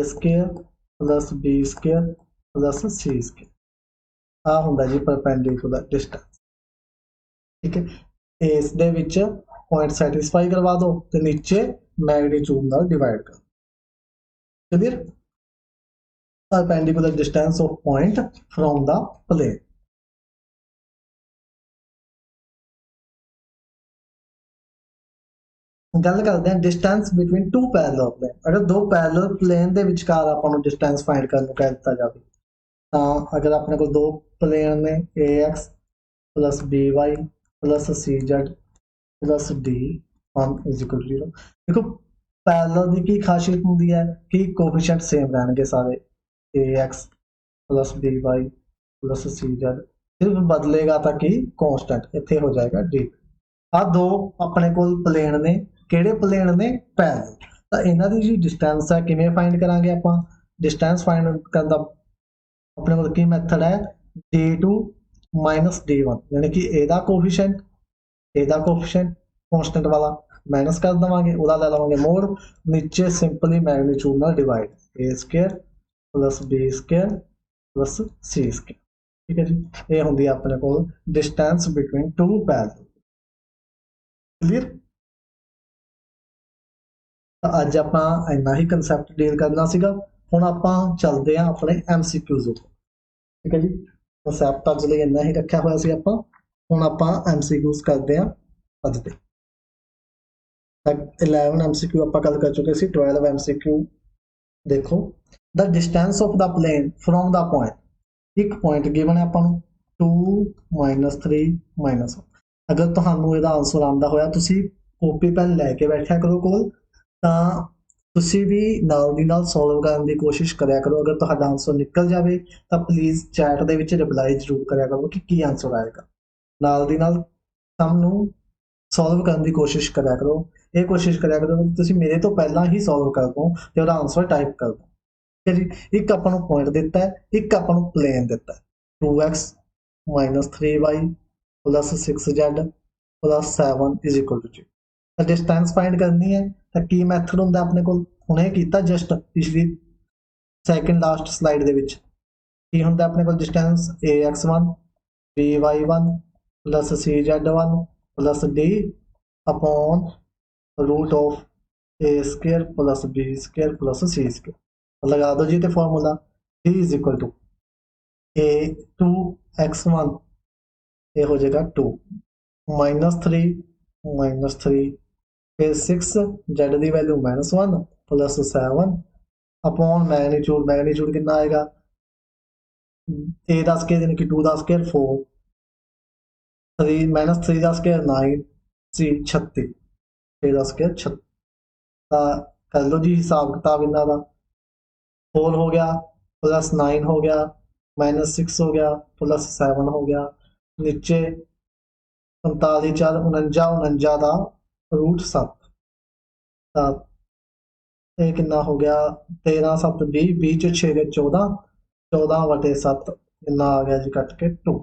square plus b square plus c square. आ ਹੁੰਦਾ जी परपेंडिकुलर डिस्टेंस। ठीक है, इस दे विच पॉइंट सैटिस्फाई करवा दो तो नीचे मैग्नीट्यूड नाल डिवाइड कर। Clear? Perpendicular distance of point from the plane. गल करते हैं distance between two parallel plane. अगर दो पैरेलल प्लेन के विचकार आपको डिस्टेंस फाइंड करने कह दिता जाए तो अगर अपने को दो प्लेन ने a x plus B Y plus C Z plus d one is equal to 0। देखो पैरेलल की की खासियत होंगी है कि कोफिशिएंट सेम रहेंगे सारे, a x plus B Y plus C z, सिर्फ बदलेगा तो कि कॉन्स्टेंट इतने हो जाएगा डी। आ दो अपने को प्लेन ने ਕਿਹੜੇ प्लेन ने पैरेलल, तो इन्हों की जी डिस्टेंस है किमें फाइंड करांगे आप डिस्टेंस फाइंड करने का अपने को की मैथड है d2 माइनस d1, यानी कि एदा कोफिशिएंट कॉन्स्टेंट वाला माइनस कर देवांगे, उदा ले लवांगे मोड, नीचे सिंपली मैग्नीट्यूड नाल divide a square plus b square plus c square. ठीक है जी, ये होंदी है अपने को distance between two parallel. Clear? अज आप इन्ना ही कंसैप्ट डील करना सीगा। हुण आपां चलते हैं अपने MCQs उपर। ठीक है जी, कंसैप्ट अज लई इन्ना ही रखा हुआ सी आपां। हुण आपां MCQs करते हैं अज दे। 11 MCQ आपां गल कर चुके सी, 12 MCQ देखो। The distance of the plane from the point, एक पॉइंट गिवन है आपां नूं 2 -3 -1। अगर तुहानूं इहदा आंसर आंदा होया तुसीं कॉपी पैन लैके बैठा करो कोल, ਤਾਂ ਤੁਸੀਂ ਵੀ ਨਾਲ ਦੀ ਨਾਲ ਸੋਲਵ ਕਰਨ ਦੀ ਕੋਸ਼ਿਸ਼ ਕਰਿਆ ਕਰੋ। ਅਗਰ ਤੁਹਾਡਾ ਆਨਸਰ ਨਿਕਲ ਜਾਵੇ ਤਾਂ ਪਲੀਜ਼ ਚੈਟ ਦੇ ਵਿੱਚ ਰਿਪਲਾਈ ਜ਼ਰੂਰ ਕਰਿਆ ਕਰੋ ਕਿ ਕੀ ਆਨਸਰ ਆਏਗਾ। ਨਾਲ ਦੀ ਨਾਲ ਸਮ ਨੂੰ ਸੋਲਵ ਕਰਨ ਦੀ ਕੋਸ਼ਿਸ਼ ਕਰਿਆ ਕਰੋ। ਇਹ ਕੋਸ਼ਿਸ਼ ਕਰਿਆ ਕਰੋ ਕਿ ਤੁਸੀਂ ਮੇਰੇ ਤੋਂ ਪਹਿਲਾਂ ਹੀ ਸੋਲਵ ਕਰ ਦੋ ਤੇ ਉਹਦਾ ਆਨਸਰ ਟਾਈਪ ਕਰ ਦੋ। ਠੀਕ ਹੈ ਜੀ, ਇੱਕ ਆਪਾਂ ਨੂੰ ਪੁਆਇੰਟ ਦਿੱਤਾ ਹੈ, ਇੱਕ ਆਪਾਂ ਨੂੰ ਪਲੇਨ ਦਿੱਤਾ ਹੈ 2x - 3y + 6z + 7 = 0। Distance find करनी है तो की मैथड होंगे अपने को हुणे कीता जस्ट पिछली सैकेंड लास्ट स्लाइड दे विच की होंगे अपने को distance ax1 by1 plus cz1 plus d upon root of a square plus b square plus c square. लगा दो जी तो फॉर्मूला d = a 2x1 ये हो जाएगा 2 -3 फिर 6 जेड की वैल्यू -1 प्लस 7 अपॉन मैग्नीट्यूड कितना आएगा a का स्क्वायर यानी कि 2 का स्क्वायर 4 3 -3 का स्क्वायर 9 c 36 6 का स्क्वायर 36। कर लो जी हिसाब किताब इन्हों का 4 हो गया प्लस 9 हो गया -6 हो गया प्लस 7 हो गया, नीचे 45 4 49 का रूट 7 ये कितना हो गया 13 7 20 20 6 14 14/7 कितना आ गया जी कट के 2।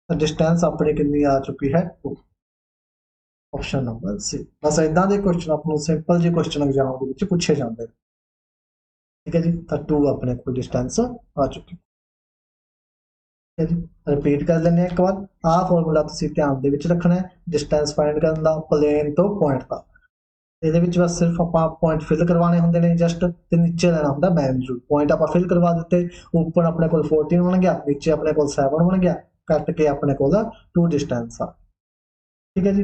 डिस्टेंस अपनी कितनी आ चुकी है 2। Option number C. बस इदा के क्वेश्चन अपने सिंपल जी क्वेश्चन एग्जाम के पूछे जाते हैं। ठीक है जी, तो 2 अपने को डिस्टेंस आ चुकी है जी। रिपीट कर लें एक बार, आ फॉर्मूला ध्यान दे विच रखना है डिस्टेंस फाइंड करने का प्लेन तो पॉइंट का। ये बस सिर्फ आप पॉइंट फिल करवाने होंगे ने जस्ट, तो नीचे लेना होंगे मैग्नीट्यूड। पॉइंट आप फिल करवा दिते, ऊपर अपने को 14 बन गया, नीचे अपने को 7 बन गया, कट के अपने को 2 डिस्टेंस आ। ठीक है जी,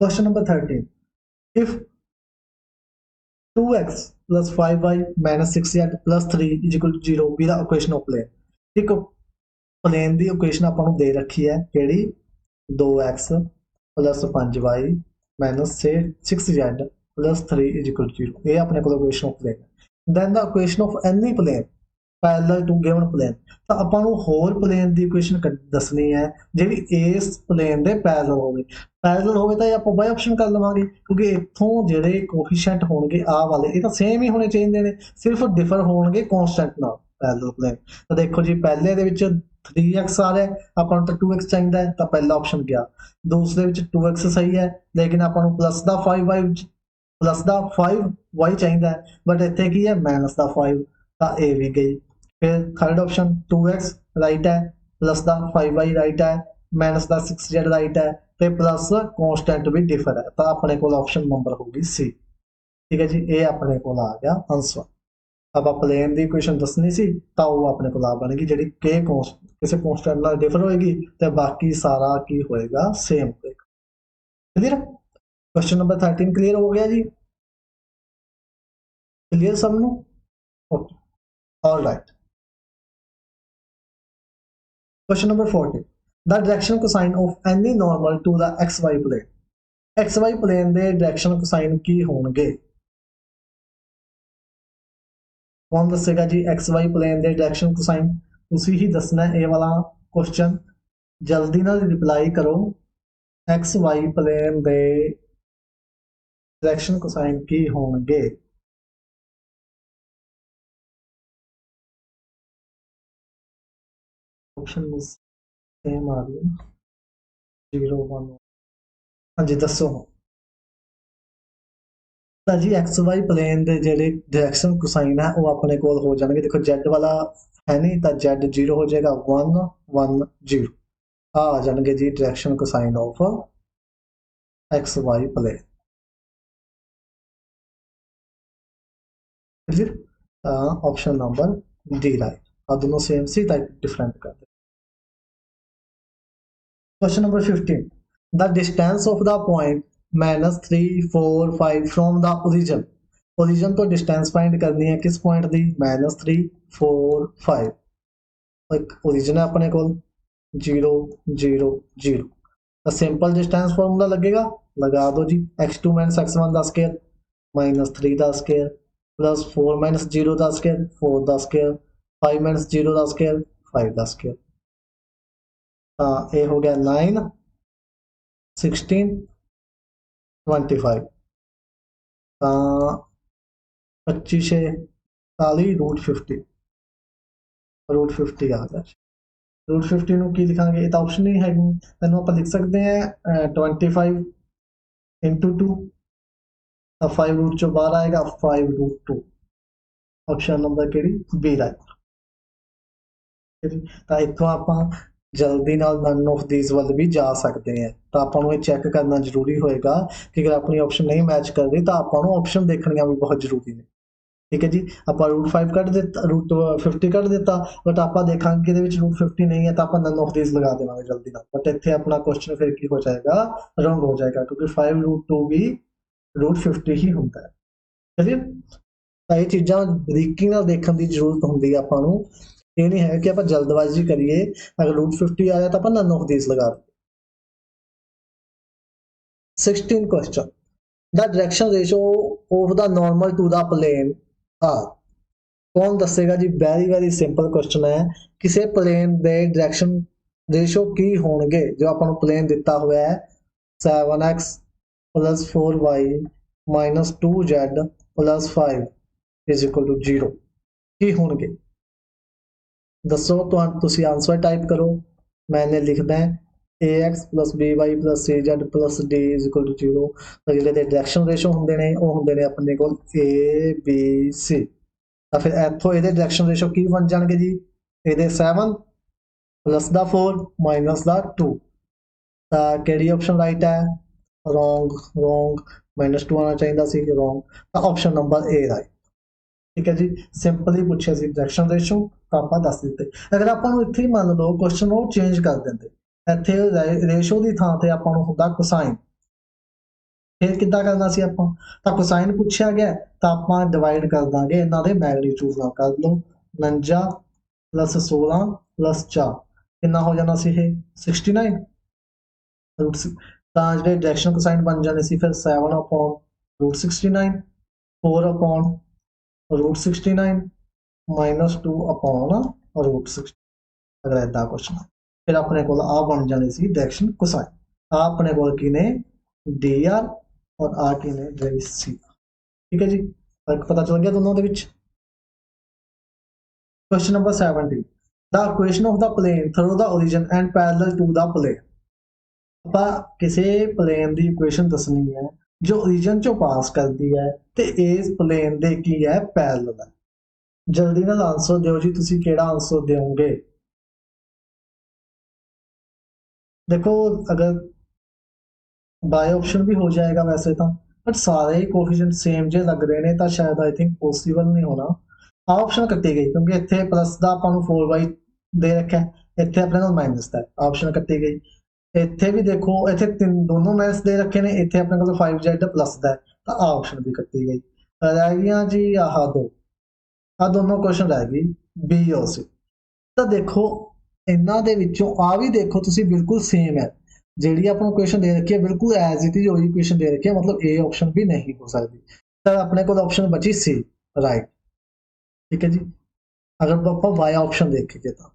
question number 13, if 2x + 5y - 6z + 3 = 0 be the equation of plane. ठीक प्लेन की इक्वेशन आपां नूं दे रखी है किहड़ी 2x plus 5y minus 6z plus 3 is equal to 0 ये अपने को इक्वेशन ऑफ प्लेन है। Then the equation of any plane parallel to given plane तो आपां नूं होर प्लेन की इक्वेशन दसनी है जिहड़ी इस प्लेन दे पैरेलल होवे। पैरेलल होवे तो आपां बाय ऑप्शन कर लवांगे क्योंकि इत्थों जिहड़े कोफिशिएंट होणगे आ वाले ये तो सेम ही होने चाहिए ने, सिर्फ डिफर होणगे कॉन्स्टेंट नाल पैरेलल प्लेन। तो देखो जी पहले दे विच 3x आ रहा है आपां नूं 2x चाहिए है तो पहला ऑप्शन गया, दूसरे विच 2x सही है लेकिन आपां नूं प्लस दा 5y चाहिए है बट इत्थे की है माइनस दा 5 तो ए भी गई। फिर थर्ड ऑप्शन 2x राइट है प्लस दा 5y राइट है माइनस दा 6z राइट है तो प्लस कॉन्स्टेंट भी डिफर है तो अपने को ऑप्शन नंबर होगी सी। ठीक है जी ये अपने को आ गया आंसर। अब प्लेन की इक्वेशन दसनी सी तो वो अपने को बनेगी जी के किसी कॉन्स्टेंट नाल डिफर होएगी तो बाकी सारा की होएगा सेम होएगा। क्लियर क्वेश्चन नंबर 13 क्लियर हो गया जी, क्लियर सबनू okay all right. Question number 40. The direction cosine of any normal to the xy plane. xy plane ਦੇ direction cosine ਕੀ ਹੋਣਗੇ? कौन दसेगा जी xy plane ਦੇ direction cosine? ਤੁਸੀਂ ਹੀ ਦੱਸਣਾ ਇਹ ਵਾਲਾ question ਜਲਦੀ ਨਾਲ ਰਿਪਲਾਈ ਕਰੋ। xy plane ਦੇ direction cosine ਕੀ ਹੋਣਗੇ? ऑप्शन सेम आ रही है 0 1 हाँ जी दसो जी एक्स वाई प्लेन के ਜਿਹੜੇ डायरेक्शन कोसाइन है वो अपने को हो जाएंगे। देखो जेड वाला है नहीं तो जेड 0 हो जाएगा 1 1 0 आ जाएंगे जी direction cosine of x Y plane. Option number d right और दोनों सेम सी टाइप डिफरेंट कर दे। Question number 15 the distance of the point -3 4 5 from the origin तो डिस्टेंस फाइंड करनी है किस पॉइंट दी -3 4 5 एक ओरिजिन है अपने को 0 0 0 तो सिंपल डिस्टेंस फॉर्मूला लगेगा लगा दो जी x2 - x1 का स्क्वायर -3 का स्क्वायर प्लस 4 - 0 का स्क्वायर 4 का स्क्वायर 5 - 0 का स्क्वायर 5 का स्क्वायर। ये हो गया 9 16 25 25 40 √50 √50 आ गया। √50 ਨੂੰ ਕੀ ਲਿਖਾਂਗੇ ਇਹ ਤਾਂ ਆਪਸ਼ਨ ਹੀ ਹੈ ਤੈਨੂੰ ਆਪਾਂ ਲਿਖ ਸਕਦੇ ਹਾਂ 25 × 2 ਤਾਂ 5 रूट ਚੋਂ ਬਾਹਰ ਆਏਗਾ 5 √2 ਆਪਸ਼ਨ ਨੰਬਰ ਕਿਹੜੀ ਬੀ ਰਾਈਟ। ਤਾਂ ਇੱਥੋਂ ਆਪਾਂ जल्दी नाल नन ऑफ दीज वाल भी जा सकते हैं तो आपां नूं चेक करना जरूरी होएगा कि अगर अपनी ऑप्शन नहीं मैच कर रही तो आपां नूं ऑप्शन देखनियां भी बहुत जरूरी ने। ठीक है जी आपां √5 कट दिता √50 कट दिता बट आपां देखांगे कि इहदे विच √50 नहीं है तो आपां नन ऑफ दीज लगा देवांगे जल्दी नाल बट इत्थे अपना क्वेश्चन फिर की हो जाएगा रॉन्ग हो जाएगा क्योंकि 5 √2 भी √50 ही होता है। चलिए तो ये चीज़ां बरीकी नाल देखण दी जरूरत हुंदी है आपां नूं। ये नहीं है कि आप जल्दबाजी करिए अगर √50 आ जाए तो आप नन ऑफ दीज लगा दें। 16 question the direction ratio of the normal to the plane are कौन दसेगा जी वेरी सिंपल क्वेश्चन है किसी प्लेन दे डायरेक्शन रेशो की होंगे जो अपन प्लेन दिता हुआ है 7x + 4y - 2z + 5 is equal to 0 की होंगे दसो तो तुसी आंसर टाइप करो मैंने लिखना है ax + by + cz + d = 0 तो जिहड़े डायरेक्शन रेशो हुंदे ने वो हुंदे ने अपने कोल a b c तो फिर इत्थों इहदे डायरेक्शन रेशो की बन जाणगे जी इहदे 7 + दा 4 - दा 2 तो किहड़ी ऑप्शन राइट है रॉन्ग -2 आना चाहिए सी रॉन्ग तो ऑप्शन नंबर ए राइट। ठीक है जी सिंपली पूछे सी डायरेक्शन रेशो तो आप दस दिते अगर आप इत्थे ही मान लो क्वेश्चन वो चेंज कर देंगे इत्थे रेशो की थां ते आपां नूं हुंदा कोसाइन फिर किद्दां करना सी आपां तां कोसाइन पूछा गया तो आपां डिवाइड कर देंगे इन्हां दे मैगनीट्यूड नाल कर लो 49 + 16 + 4 कितना हो जाना सी ये 69 रूट ਤਾਂ ਜਿਹੜੇ ਡਾਇਰੈਕਸ਼ਨ ਕੋਸਾਈਨ ਬਣ ਜਾਣੇ ਸੀ ਫਿਰ 7 upon root 69 4 upon root 69 minus 2 upon root 60 ਅਗਰ ਇਦਾਂ ਕੁਐਸਚਨ ਫਿਰ ਆਪਣੇ ਕੋਲ ਆ ਬਣ ਜਾਣੀ ਸੀ ਡਾਇਰੈਕਸ਼ਨ ਕੋਸਾਈਨ ਆ ਆਪਣੇ ਕੋਲ ਕੀ ਨੇ dr ਔਰ ਆ ਕੀ ਨੇ ਡਾਇਰੈਕਸ਼ਨ ਸੀ ਠੀਕ ਹੈ ਜੀ ਫਰਕ ਪਤਾ ਚੱਲ ਗਿਆ ਦੋਨੋਂ ਦੇ ਵਿੱਚ question number 70 the equation of the plane through the origin and parallel to the plane ਆਪਾਂ ਕਿਸੇ ਪਲੇਨ ਦੀ ਇਕੁਏਸ਼ਨ ਦੱਸਣੀ ਹੈ ਜੋ origin ਚੋਂ ਪਾਸ ਕਰਦੀ ਹੈ ਤੇ ਇਸ ਪਲੇਨ ਦੇ ਕੀ ਹੈ ਪੈਰਲਲ ਹੈ ਜਲਦੀ ਨਾਲ ਆਨਸਰ ਦਿਓ ਜੀ ਤੁਸੀਂ ਕਿਹੜਾ ਆਨਸਰ ਦਿਓਗੇ देखो अगर बाय ऑप्शन भी हो जाएगा वैसे तो बट सारे कोफिशिएंट सेम जे लग रहे हैं तो शायद आई थिंक पॉसिबल नहीं होना आ ऑप्शन कट्टी गई क्योंकि इतने प्लस का अपन 4y दे रखा है इतने अपने को माइनस का ऑप्शन कट्टी गई इतने भी देखो इतने तीन दोनों माइनस दे रखे ने इतने अपने को 5z प्लस का है तो आ ऑप्शन भी कट्टी गई रह गई जी आह दो आ दोनों क्वेश्चन रह गई बी और सी तो देखो इन्हों के विचों आ भी देखो तुसी बिल्कुल सेम है जी अपने क्वेश्चन दे रखी है बिल्कुल एज इट इज वही क्वेश्चन दे रखी है मतलब ए ऑप्शन भी नहीं हो सकती तो अपने को ऑप्शन बची सी राइट ठीक है जी अगर आप वाई ऑप्शन देखिए तो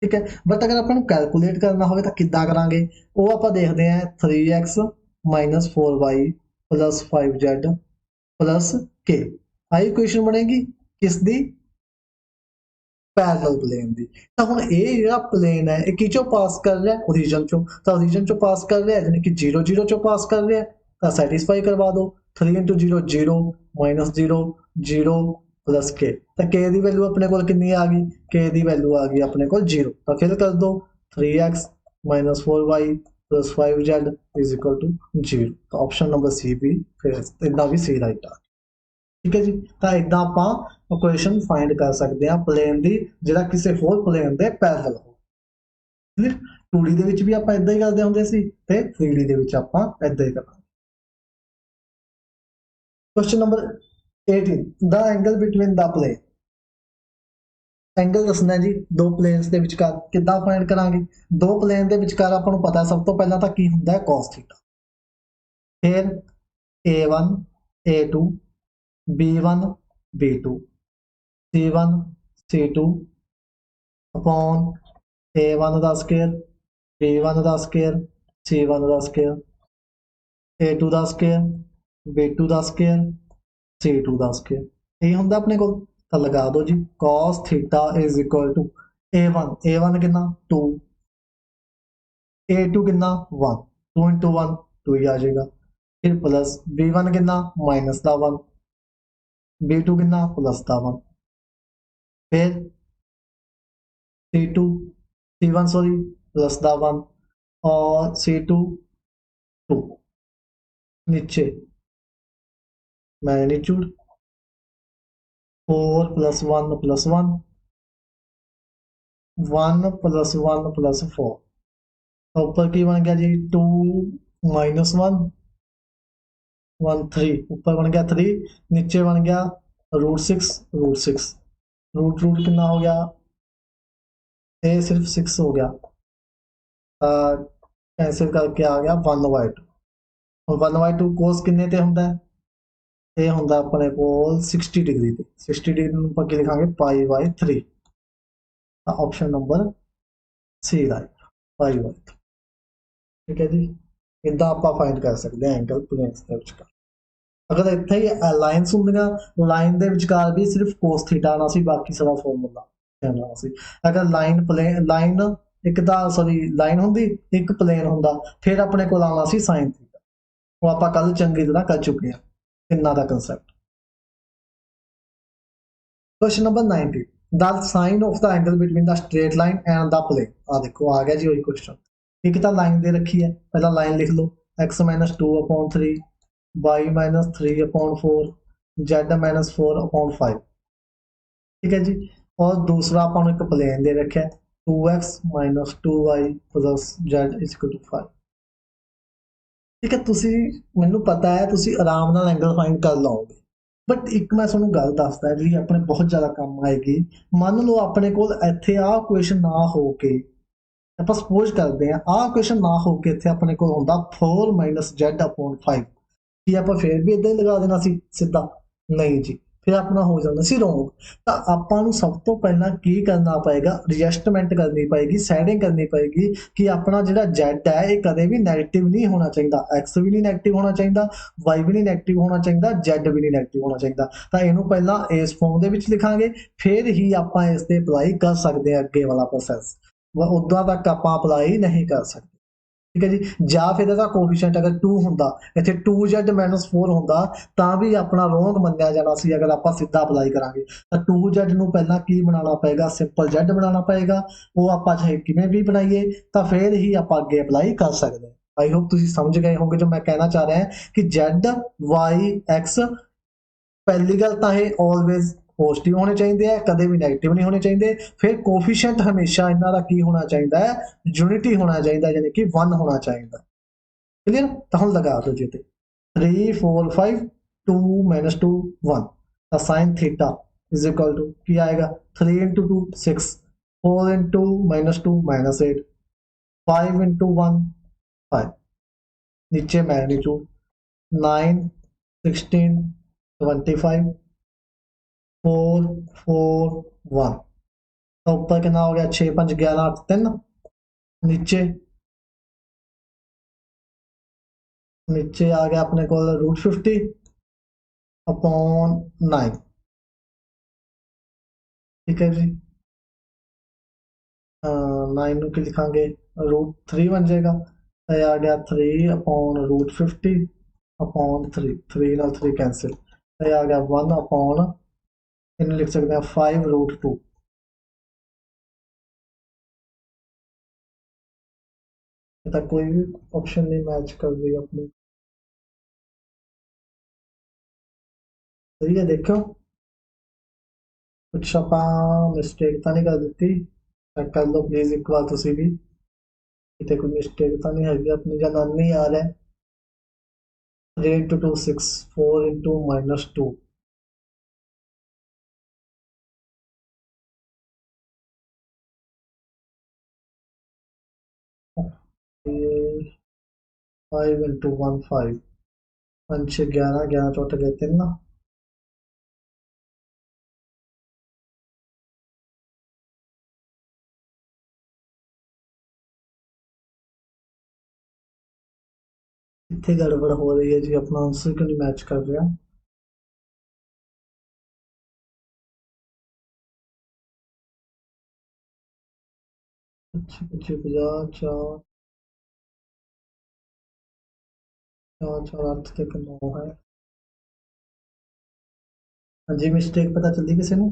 ठीक है बट अगर अपन कैलकुलेट करना हो तो किदा करांगे वो आप देखते हैं 3x minus 4y plus 5z plus k आई इक्वेशन बनेगी किसदी पैरेलल प्लेन दी तो हुण ये जिहड़ा प्लेन है ये किचों पास कर रहा है ओरिजिन चों तो ओरिजिन चों पास कर रहा है यानी कि 0 0 चों पास कर रहा है तो सैटिस्फाई करवा दो 3 into 0 0 माइनस 0 0 प्लस के तो के दी वैल्यू अपने को कितनी आ गई के दी वैल्यू आ गई अपने को 0 तो फिल कर दो 3x minus 4y plus 5z is equal to 0 तो ऑप्शन नंबर सी भी फिर इदा भी सी राइट आ ठीक है जी तो इदा आप इक्वेशन फाइंड कर सकते हैं प्लेन की जिहड़ा किसी होर प्लेन के पैरेलल हो क्लियर 2D ਦੇ ਵਿੱਚ ਵੀ ਆਪਾਂ ਇਦਾਂ ਹੀ ਕਰਦੇ ਹੁੰਦੇ ਸੀ ਤੇ 3D ਦੇ ਵਿੱਚ ਆਪਾਂ ਇਦਾਂ ਹੀ ਕਰਾਂਗੇ question number 18 the angle between the plane angle दसना जी दो प्लेन्स ਦੇ ਵਿਚਕਾਰ ਕਿੱਦਾਂ ਫਾਈਂਡ ਕਰਾਂਗੇ ਦੋ ਪਲੇਨ ਦੇ ਵਿਚਕਾਰ ਆਪਾਂ ਨੂੰ ਪਤਾ ਸਭ ਤੋਂ ਪਹਿਲਾਂ ਤਾਂ ਕੀ ਹੁੰਦਾ ਹੈ cos थीटा ਫਿਰ a1 a2 b1 b2 c1 c2 upon a1 ਦਾ ਸਕੁਅਰ b1 ਦਾ ਸਕੁਅਰ c1 ਦਾ ਸਕੁਅਰ a2 ਦਾ ਸਕੁਅਰ b2 ਦਾ ਸਕੁਅਰ c2 ਦਾ ਸਕੁਅਰ ਇਹ ਹੁੰਦਾ ਆਪਣੇ ਕੋਲ ਤਾਂ ਲਗਾ ਦਿਓ ਜੀ cos theta is equal to a1 कितना 2 a2 कितना 1 2 into 1 2 ही आ जाएगा फिर प्लस b1 कितना माइनस का 1 b2 कितना प्लस का 1 फिर c2 c1 सॉरी प्लस का 1 और c2 2 नीचे magnitude 4 plus 1 plus 1 1 plus 1 plus 4 ऊपर की बन गया जी 2 minus 1 1 3 ऊपर बन गया 3 नीचे बन गया √6 रूट कितना हो गया ए सिर्फ 6 हो गया कैंसिल करके आ गया 1/2 और 1/2 कोस किन्ने ते हुंदा है ये होंगे अपने को 60 डिग्री 60 डिग्री पर लिखा π/3 ऑप्शन नंबर सी राइट π/3 ठीक है जी इदा आप फाइंड कर सकते हैं एंगल प्लेन्स के विचकार अगर इत्थे ही लाइन्स होंदियां लाइन के विचकार भी सिर्फ cos थीटा आना सी बाकी सारा फॉर्मूला आना सी अगर लाइन एक सॉरी लाइन होंदी एक प्लेन होंदा फिर अपने को आना सी sin थीटा वो आप कल चंगी तरह कर चुके हैं इन्ना दा concept question number 90 the sine of the angle between the straight line and the plane आ देखो आ गया जी वही क्वेश्चन एक तो लाइन दे रखी है पहला लाइन लिख लो x - 2/3 y - 3/4 z - 4/5 ठीक है जी और दूसरा अपन एक प्लेन दे रखा है 2x - 2y + z = 5 ठीक है तुसी मैनू पता है तुसी आराम नाल एंगल फाइंड कर लओगे बट एक मैं तुहानू गल दसदा जी अपने बहुत ज़्यादा काम आएगी मान लो अपने कोल इत्थे आ क्वेश्चन ना हो के ਆਪਾਂ ਸਪੋਜ਼ ਕਰਦੇ ਹਾਂ ਆਹ ਇਕੁਏਸ਼ਨ ਨਾ ਹੋ ਕੇ ਇੱਥੇ ਆਪਣੇ ਕੋਲ ਹੁੰਦਾ 4 z/5 ਕੀ ਆਪਾਂ ਫੇਰ ਵੀ ਇਦਾਂ ਹੀ ਲਗਾ ਦੇਣਾ ਸੀ ਸਿੱਧਾ? ਨਹੀਂ ਜੀ, ਫਿਰ ਆਪਣਾ ਹੋ ਜਾਣਾ ਸੀ ਰੋਂਗ। ਤਾਂ ਆਪਾਂ ਨੂੰ ਸਭ ਤੋਂ ਪਹਿਲਾਂ ਕੀ ਕਰਨਾ ਪਏਗਾ, ਐਡਜਸਟਮੈਂਟ ਕਰਨੀ ਪਏਗੀ, ਸੈਟਿੰਗ ਕਰਨੀ ਪਏਗੀ ਕਿ ਆਪਣਾ ਜਿਹੜਾ z ਹੈ ਇਹ ਕਦੇ ਵੀ ਨੈਗੇਟਿਵ ਨਹੀਂ ਹੋਣਾ ਚਾਹੀਦਾ, x ਵੀ ਨਹੀਂ ਨੈਗੇਟਿਵ ਹੋਣਾ ਚਾਹੀਦਾ, y ਵੀ ਨਹੀਂ ਨੈਗੇਟਿਵ ਹੋਣਾ ਚਾਹੀਦਾ, z ਵੀ ਨਹੀਂ ਨੈਗੇਟਿਵ ਹੋਣਾ ਚਾਹੀਦਾ। ਤਾਂ ਇਹਨੂੰ ਪਹਿਲਾਂ ਇਸ ਫਾਰਮ ਦੇ ਵਿੱਚ ਲਿਖਾਂਗੇ, ਫਿਰ ਹੀ ਆਪਾਂ ਇਸ ਤੇ ਅਪਲਾਈ ਕਰ ਸਕਦੇ ਹਾਂ ਅੱਗੇ ਵਾਲਾ ਪ੍ਰੋਸੈਸ। ਉਦਾਂ ਤੱਕ ਆਪਾਂ ਅਪਲਾਈ ਨਹੀਂ ਕਰ ਸਕਦੇ। ਠੀਕ ਹੈ ਜੀ। ਜਾਂ ਫਿਰ ਇਹਦਾ ਕੋਫੀਸ਼ੀਐਂਟ ਅਗਰ 2 ਹੁੰਦਾ, ਇੱਥੇ 2z-4 ਹੁੰਦਾ ਤਾਂ ਵੀ ਆਪਣਾ ਰੋਂਗ ਮੰਨਿਆ ਜਾਣਾ ਸੀ ਅਗਰ ਆਪਾਂ ਸਿੱਧਾ ਅਪਲਾਈ ਕਰਾਂਗੇ। ਤਾਂ 2z ਨੂੰ ਪਹਿਲਾਂ ਕੀ ਬਣਾਉਣਾ ਪਏਗਾ, ਸਿੰਪਲ z ਬਣਾਉਣਾ ਪਏਗਾ। ਉਹ ਆਪਾਂ ਚਾਹੇ ਕਿਵੇਂ ਵੀ ਬਣਾਈਏ ਤਾਂ ਫਿਰ ਹੀ ਆਪਾਂ ਅੱਗੇ ਅਪਲਾਈ ਕਰ ਸਕਦੇ ਹਾਂ। ਆਈ ਹੋਪ ਤੁਸੀਂ ਸਮਝ ਗਏ ਹੋਗੇ ਜੋ ਮੈਂ ਕਹਿਣਾ ਚਾਹ ਰਿਹਾ ਕਿ z, y, x ਪਹਿਲੀ ਗੱਲ ਤਾਂ ਇਹ ਆਲਵੇਜ਼ ਪੋਜ਼ਿਟਿਵ ਹੋਣੇ ਚਾਹੀਦੇ ਆ, ਕਦੇ ਵੀ ਨੈਗੇਟਿਵ ਨਹੀਂ ਹੋਣੇ ਚਾਹੀਦੇ। ਫਿਰ ਕੋਫੀਸ਼ੀਐਂਟ ਹਮੇਸ਼ਾ ਇਹਨਾਂ ਦਾ ਕੀ ਹੋਣਾ ਚਾਹੀਦਾ ਹੈ, ਯੂਨਿਟੀ ਹੋਣਾ ਚਾਹੀਦਾ, ਯਾਨੀ ਕਿ 1 ਹੋਣਾ ਚਾਹੀਦਾ। क्लियर? तो हम लगा दो जी 3 4 5 2 -2 1 का sine theta is equal to क्या आएगा 3 × 2 6 4 × -2 -8 5 × 1 5 नीचे मैग्नीट्यूड 9 16 25 4 4 1 तो ऊपर कितना हो गया 6 5 11 8 3 नीचे नीचे आ गया अपने को √50/9। ठीक है जी। 9 की लिखांगे √3 बन जाएगा। ये आ गया 3/√50/3 3 ਨਾਲ 3 कैंसिल। ये आ गया 1/ इन्हें लिख सकते हैं 5√2। तक कोई भी ऑप्शन नहीं मैच कर रही अपनी। सही है, देखो कुछ आप मिस्टेक तो नहीं कर दी? चेक कर लो प्लीज एक बार तुसी भी कितने कोई मिस्टेक तो नहीं है अपनी जो नानी आ रहा है। 3 × 2 6 4 × -2 5 × 1 5 5 6 11 11 चौथे गए 3 ना। इतने गड़बड़ हो रही है जी, अपना आंसर क्यों नहीं मैच कर रहा? पीछे 50 4 4 4 8 तक 9 है। हाँ जी, मिस्टेक पता चलती किसी ने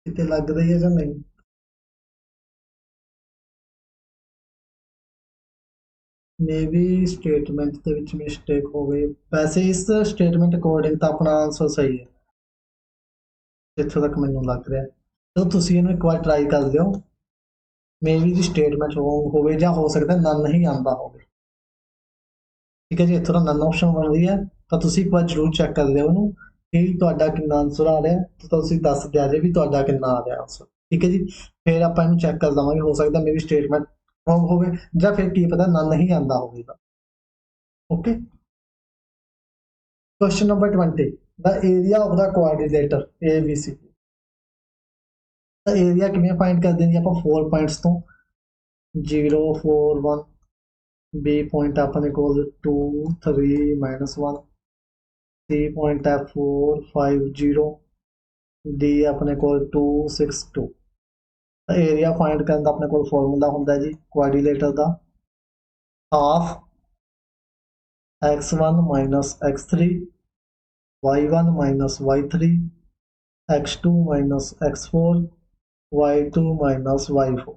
कितने लग रही है या नहीं? मे बी स्टेटमेंट ਦੇ ਵਿੱਚ ਮਿਸਟੇਕ ਹੋ ਗਈ। ਵੈਸੇ ਇਸ ਸਟੇਟਮੈਂਟ ਅਕੋਰਡਿੰਗ ਤਾਂ ਆਪਣਾ ਆਨਸਰ ਸਹੀ ਹੈ ਜਿੱਥੋਂ ਤੱਕ ਮੈਨੂੰ ਲੱਗ ਰਿਹਾ। ਤਾਂ ਤੁਸੀਂ ਇਹਨੂੰ ਇੱਕ ਵਾਰ ਟਰਾਈ ਕਰ ਲਿਓ, may be the statement wrong ਹੋਵੇ ਜਾਂ ਹੋ ਸਕਦਾ ਨਨ ਨਹੀਂ ਆਉਂਦਾ ਹੋਵੇ। ਠੀਕ ਹੈ ਜੀ, ਇੱਥੋਂ ਦਾ ਨਨ ਆਪਸ਼ਨ ਬਣ ਰਹੀ ਹੈ ਤਾਂ ਤੁਸੀਂ ਇੱਕ ਵਾਰ ਜ਼ਰੂਰ ਚੈੱਕ ਕਰ ਲਿਓ ਉਹਨੂੰ ਕਿ ਤੁਹਾਡਾ ਕਿੰਨਾ ਆਨਸਰ ਆ ਰਿਹਾ ਤਾਂ ਤੁਸੀਂ ਦੱਸ ਦਿਆ ਜੇ ਵੀ ਤੁਹਾਡਾ ਕਿੰਨਾ ਆ ਰਿਹਾ ਆਨਸਰ। ਠੀਕ ਹੈ ਜੀ, ਫਿਰ ਆਪਾਂ ਇਹਨੂੰ ਚੈੱਕ ਕਰ ਲਵਾਂਗੇ, ਹੋ ਸਕਦਾ ਮੇਰੀ ਸਟੇਟਮੈਂਟ ਰੋਂਗ ਹੋਵੇ ਜਾਂ ਫਿਰ ਕੀ ਪਤਾ ਨਨ ਨਹੀਂ ਆਉਂਦਾ ਹੋਵੇਗਾ। Okay. Question number 20 the area of the quadrilateral ABC। ਤਾਂ ਏਰੀਆ ਕਿਵੇਂ ਫਾਈਂਡ ਕਰਦੇ ਹਾਂ ਜੀ ਆਪਾਂ 4 ਪੁਆਇੰਟਸ ਤੋਂ 0 4 1 B ਪੁਆਇੰਟ ਆਪਣੇ ਕੋਲ 2 3 -1 C ਪੁਆਇੰਟ ਹੈ 4 5 0 D ਆਪਣੇ ਕੋਲ 2 6 2। ਤਾਂ ਏਰੀਆ ਫਾਈਂਡ ਕਰਨ ਦਾ ਆਪਣੇ ਕੋਲ ਫਾਰਮੂਲਾ ਹੁੰਦਾ ਜੀ ਕੁਆਡਰੀਲੇਟਰ ਦਾ half x1 - x3 y1 - y3 x2 - x4 y2 - y4।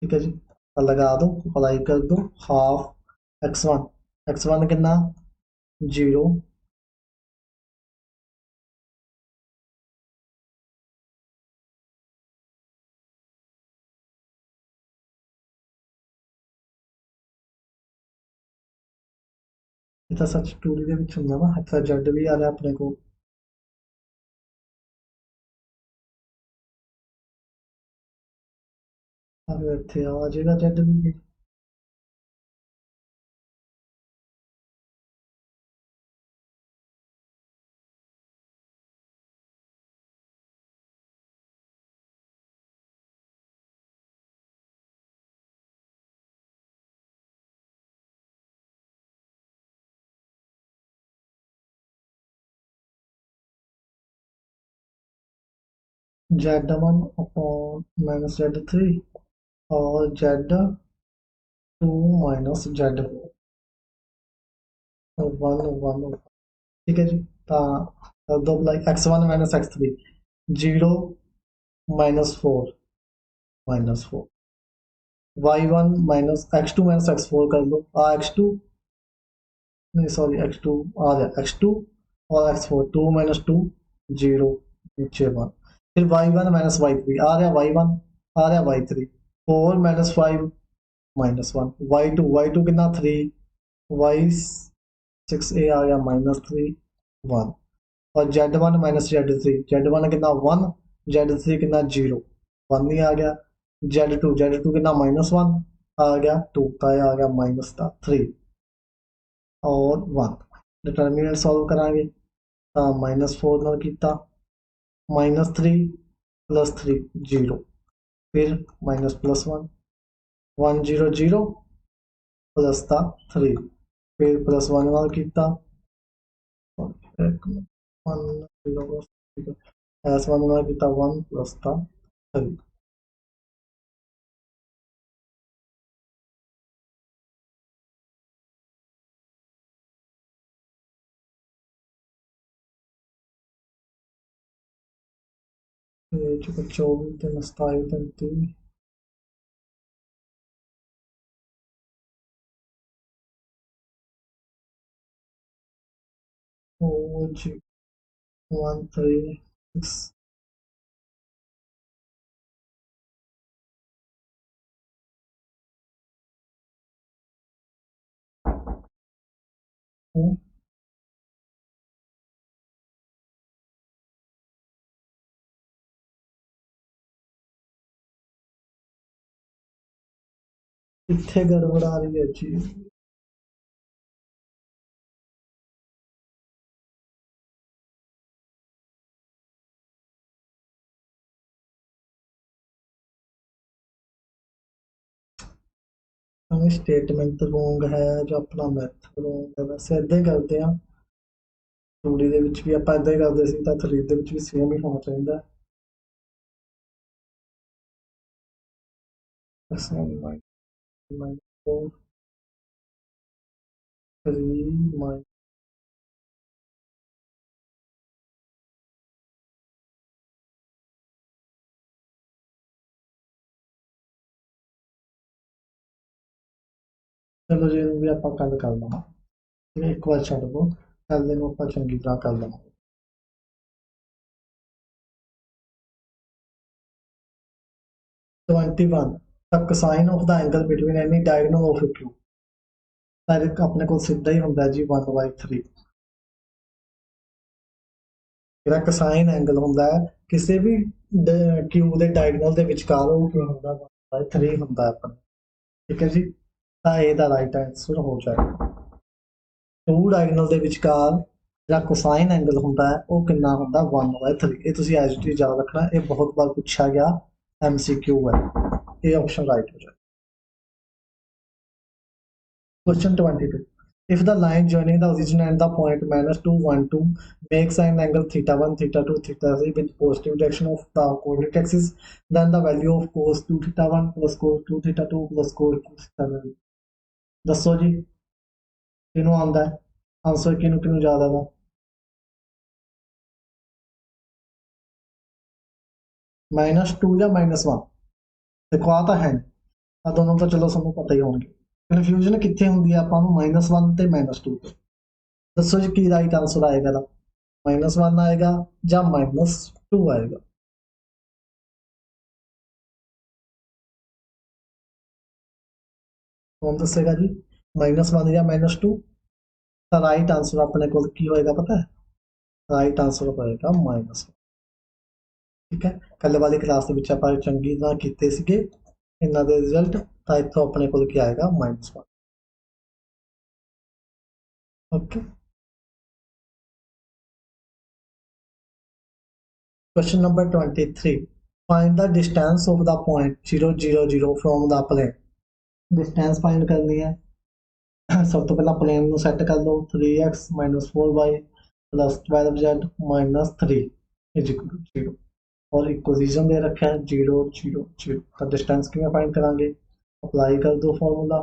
ठीक है जी, लगा दो अप्लाई कर दो हाफ x1 कितना 0 ਇਹ ਤਾਂ ਸੱਚ 2D ਦੇ ਵਿੱਚ ਹੁੰਦਾ ਨਾ, ਇੱਥੇ z ਵੀ ਆ ਰਿਹਾ ਆਪਣੇ ਕੋਲ। अब इत्थे आ जाएगा जेड भी। Z1 अपॉन माइनस Z3 और Z2 minus Z4 one one. ठीक है जी। दो like x1 minus x3 0 -4 y1 minus x2 minus x4 कर लो x2 नहीं सॉरी x2 आ गया x2 और x4 2 माइनस 2 0 नीचे 1 फिर y1 माइनस y3 आ गया y1 आ गया y3 4 माइनस 5 -1 y2 कितना 3 y6a आ गया -3 1 और Z1 माइनस Z3 कितना 1 Z3 कितना 0 1 ही आ गया Z2 कितना -1 आ गया 2 का आ गया -3 और 1 डिटर्मिनेंट सॉल्व कराएंगे -4 ना कितना -3 +3 0 फिर माइनस +1 1 0 0 प्लस था 3 फिर +1 वाला कितना 1 0 S1 वाला कितना 1 प्लस था 3 24 दिन 27 दिन 3 4 G 1 3 6 इतने गड़बड़ा रही है जी। हमें स्टेटमेंट रोंग है जो अपना मैथड रोंग है वैसे इदा ही करते हैं 2D ਦੇ ਵਿੱਚ ਵੀ ਆਪਾਂ ਇਦਾਂ ਹੀ ਕਰਦੇ ਸੀ ਤਾਂ 3D ਦੇ ਵਿੱਚ ਵੀ ਸੇਮ ਹੀ ਹੋਣਾ ਚਾਹੀਦਾ S1 -4 3 ਚਲੋ ਜੀ ਇਹਨੂੰ ਵੀ ਆਪਾਂ ਕੱਲ ਕਰ ਲਵਾਂਗੇ ਇੱਕ ਵਾਰ ਛੱਡ ਦੋ ਕੱਲ ਨੂੰ ਆਪਾਂ ਚੰਗੀ ਤਰ੍ਹਾਂ ਕਰ ਲਵਾਂਗੇ 21 the cosine of the angle between any diagonal of a cube direct अपने को सीधा ही ਹੁੰਦਾ ਜੀ 1/3 ਜਿਹੜਾ cosine angle ਹੁੰਦਾ ਹੈ ਕਿਸੇ ਵੀ ਕਿਊਬ ਦੇ ਡਾਇਗੋਨਲ ਦੇ ਵਿਚਕਾਰ ਉਹ ਕੀ ਹੁੰਦਾ 1/3 ਹੁੰਦਾ ਆਪਣਾ ਠੀਕ ਹੈ ਜੀ ਤਾਂ ਇਹਦਾ ਰਾਈਟ ਆਨਸਰ ਹੋ ਜਾਏਗਾ ਟੂ ਡਾਇਗੋਨਲ ਦੇ ਵਿਚਕਾਰ ਜਿਹੜਾ ਕੋਸਾਈਨ ਐਂਗਲ ਹੁੰਦਾ ਹੈ ਉਹ ਕਿੰਨਾ ਹੁੰਦਾ 1/3 ਇਹ ਤੁਸੀਂ ਐਜ਼ ਇਟ ਇਜ਼ ਯਾਦ ਰੱਖਣਾ ਇਹ ਬਹੁਤ ਵਾਰ ਪੁੱਛਿਆ ਗਿਆ MCQ ਹੈ ਇਹ ਆਪਸ਼ਨ ਰਾਈਟ ਹੋ ਜਾਏਗਾ Question 22. If the line joining the origin and the point -2 1 2 makes an angle θ1 θ2 θ3 with positive direction of the coordinate axis, then the value of cos 2 θ1 plus cos 2 θ2 plus cos 2 θ3 ਦੱਸੋ ਜੀ ਕਿਹਨੂੰ ਆਉਂਦਾ ਹੈ answer ਕਿਹਨੂੰ ਕਿਹਨੂੰ ਯਾਦ ਆਗਾ -2 ਜਾਂ -1 ਦੇਖੋ ਆ ਤਾਂ ਹੈ ਆ ਦੋਨੋਂ ਤਾਂ ਚਲੋ ਸਾਨੂੰ ਪਤਾ ਹੀ ਹੋਣਗੇ ਕਨਫਿਊਜ਼ਨ ਕਿੱਥੇ ਹੁੰਦੀ ਹੈ ਆਪਾਂ ਨੂੰ -1 ਤੇ -2 ਤੇ ਦੱਸੋ ਜੀ ਕੀ ਰਾਈਟ ਆਨਸਰ ਆਏਗਾ ਦਾ -1 ਆਏਗਾ ਜਾਂ -2 ਆਏਗਾ कौन दसेगा जी -1 या -2 ਤਾਂ ਰਾਈਟ ਆਨਸਰ ਆਪਣੇ ਕੋਲ ਕੀ ਹੋਏਗਾ ਪਤਾ ਹੈ ਰਾਈਟ ਆਨਸਰ ਹੋਏਗਾ -1 ਠੀਕ ਹੈ ਕੱਲ ਵਾਲੀ ਕਲਾਸ ਦੇ ਵਿੱਚ ਆਪਾਂ ਚੰਗੀ ਤਰ੍ਹਾਂ ਕੀਤੇ ਸੀਗੇ इन्हों के रिजल्ट, तो इतों अपने को क्या आएगा -1। Okay, question number 23, find the distance of the point 0 0 0 from the plane. Distance find करनी है। सब तो पहला प्लेन को सैट कर लो, 3x - 4y + 12z - 3 = 0 और इक्वेशन दे रखा है 0 0 0। तो डिस्टेंस किमें फाइंड करांगे, अप्लाई कर दो फॉर्मूला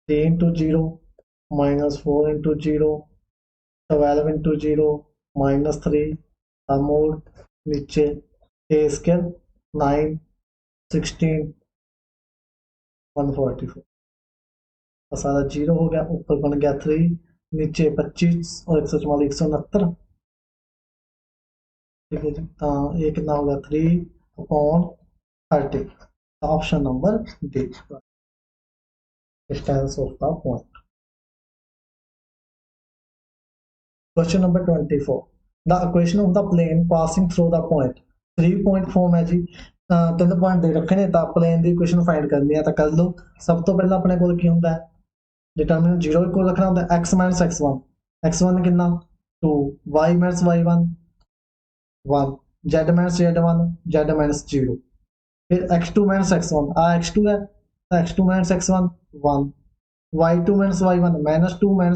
3 × 0 - 4 × 0 12 × 0 -3 का मोड नीचे a² 9 16 144 सारा 0 हो गया, ऊपर बन गया 3, नीचे 25 और 144 169। ठीक है जी, तो ये कितना होगा 3/30। Option number D, distance of the point. Question number 24, the equation of the plane passing through the point. 3 point form है जी, 3 पॉइंट दे रखे ने, तो प्लेन की इक्वेशन फाइंड करनी है, तो कर लो। सब तो पहला अपने को की होंगे डिटरमिनेंट 0 को रखना होंगे, x - x1, x1 कितना 2, y - y1 1, z - z1 z - 0, फिर x2 - x1 x2 है, तो x2 - x1 1, y2 - y1 -2 - 1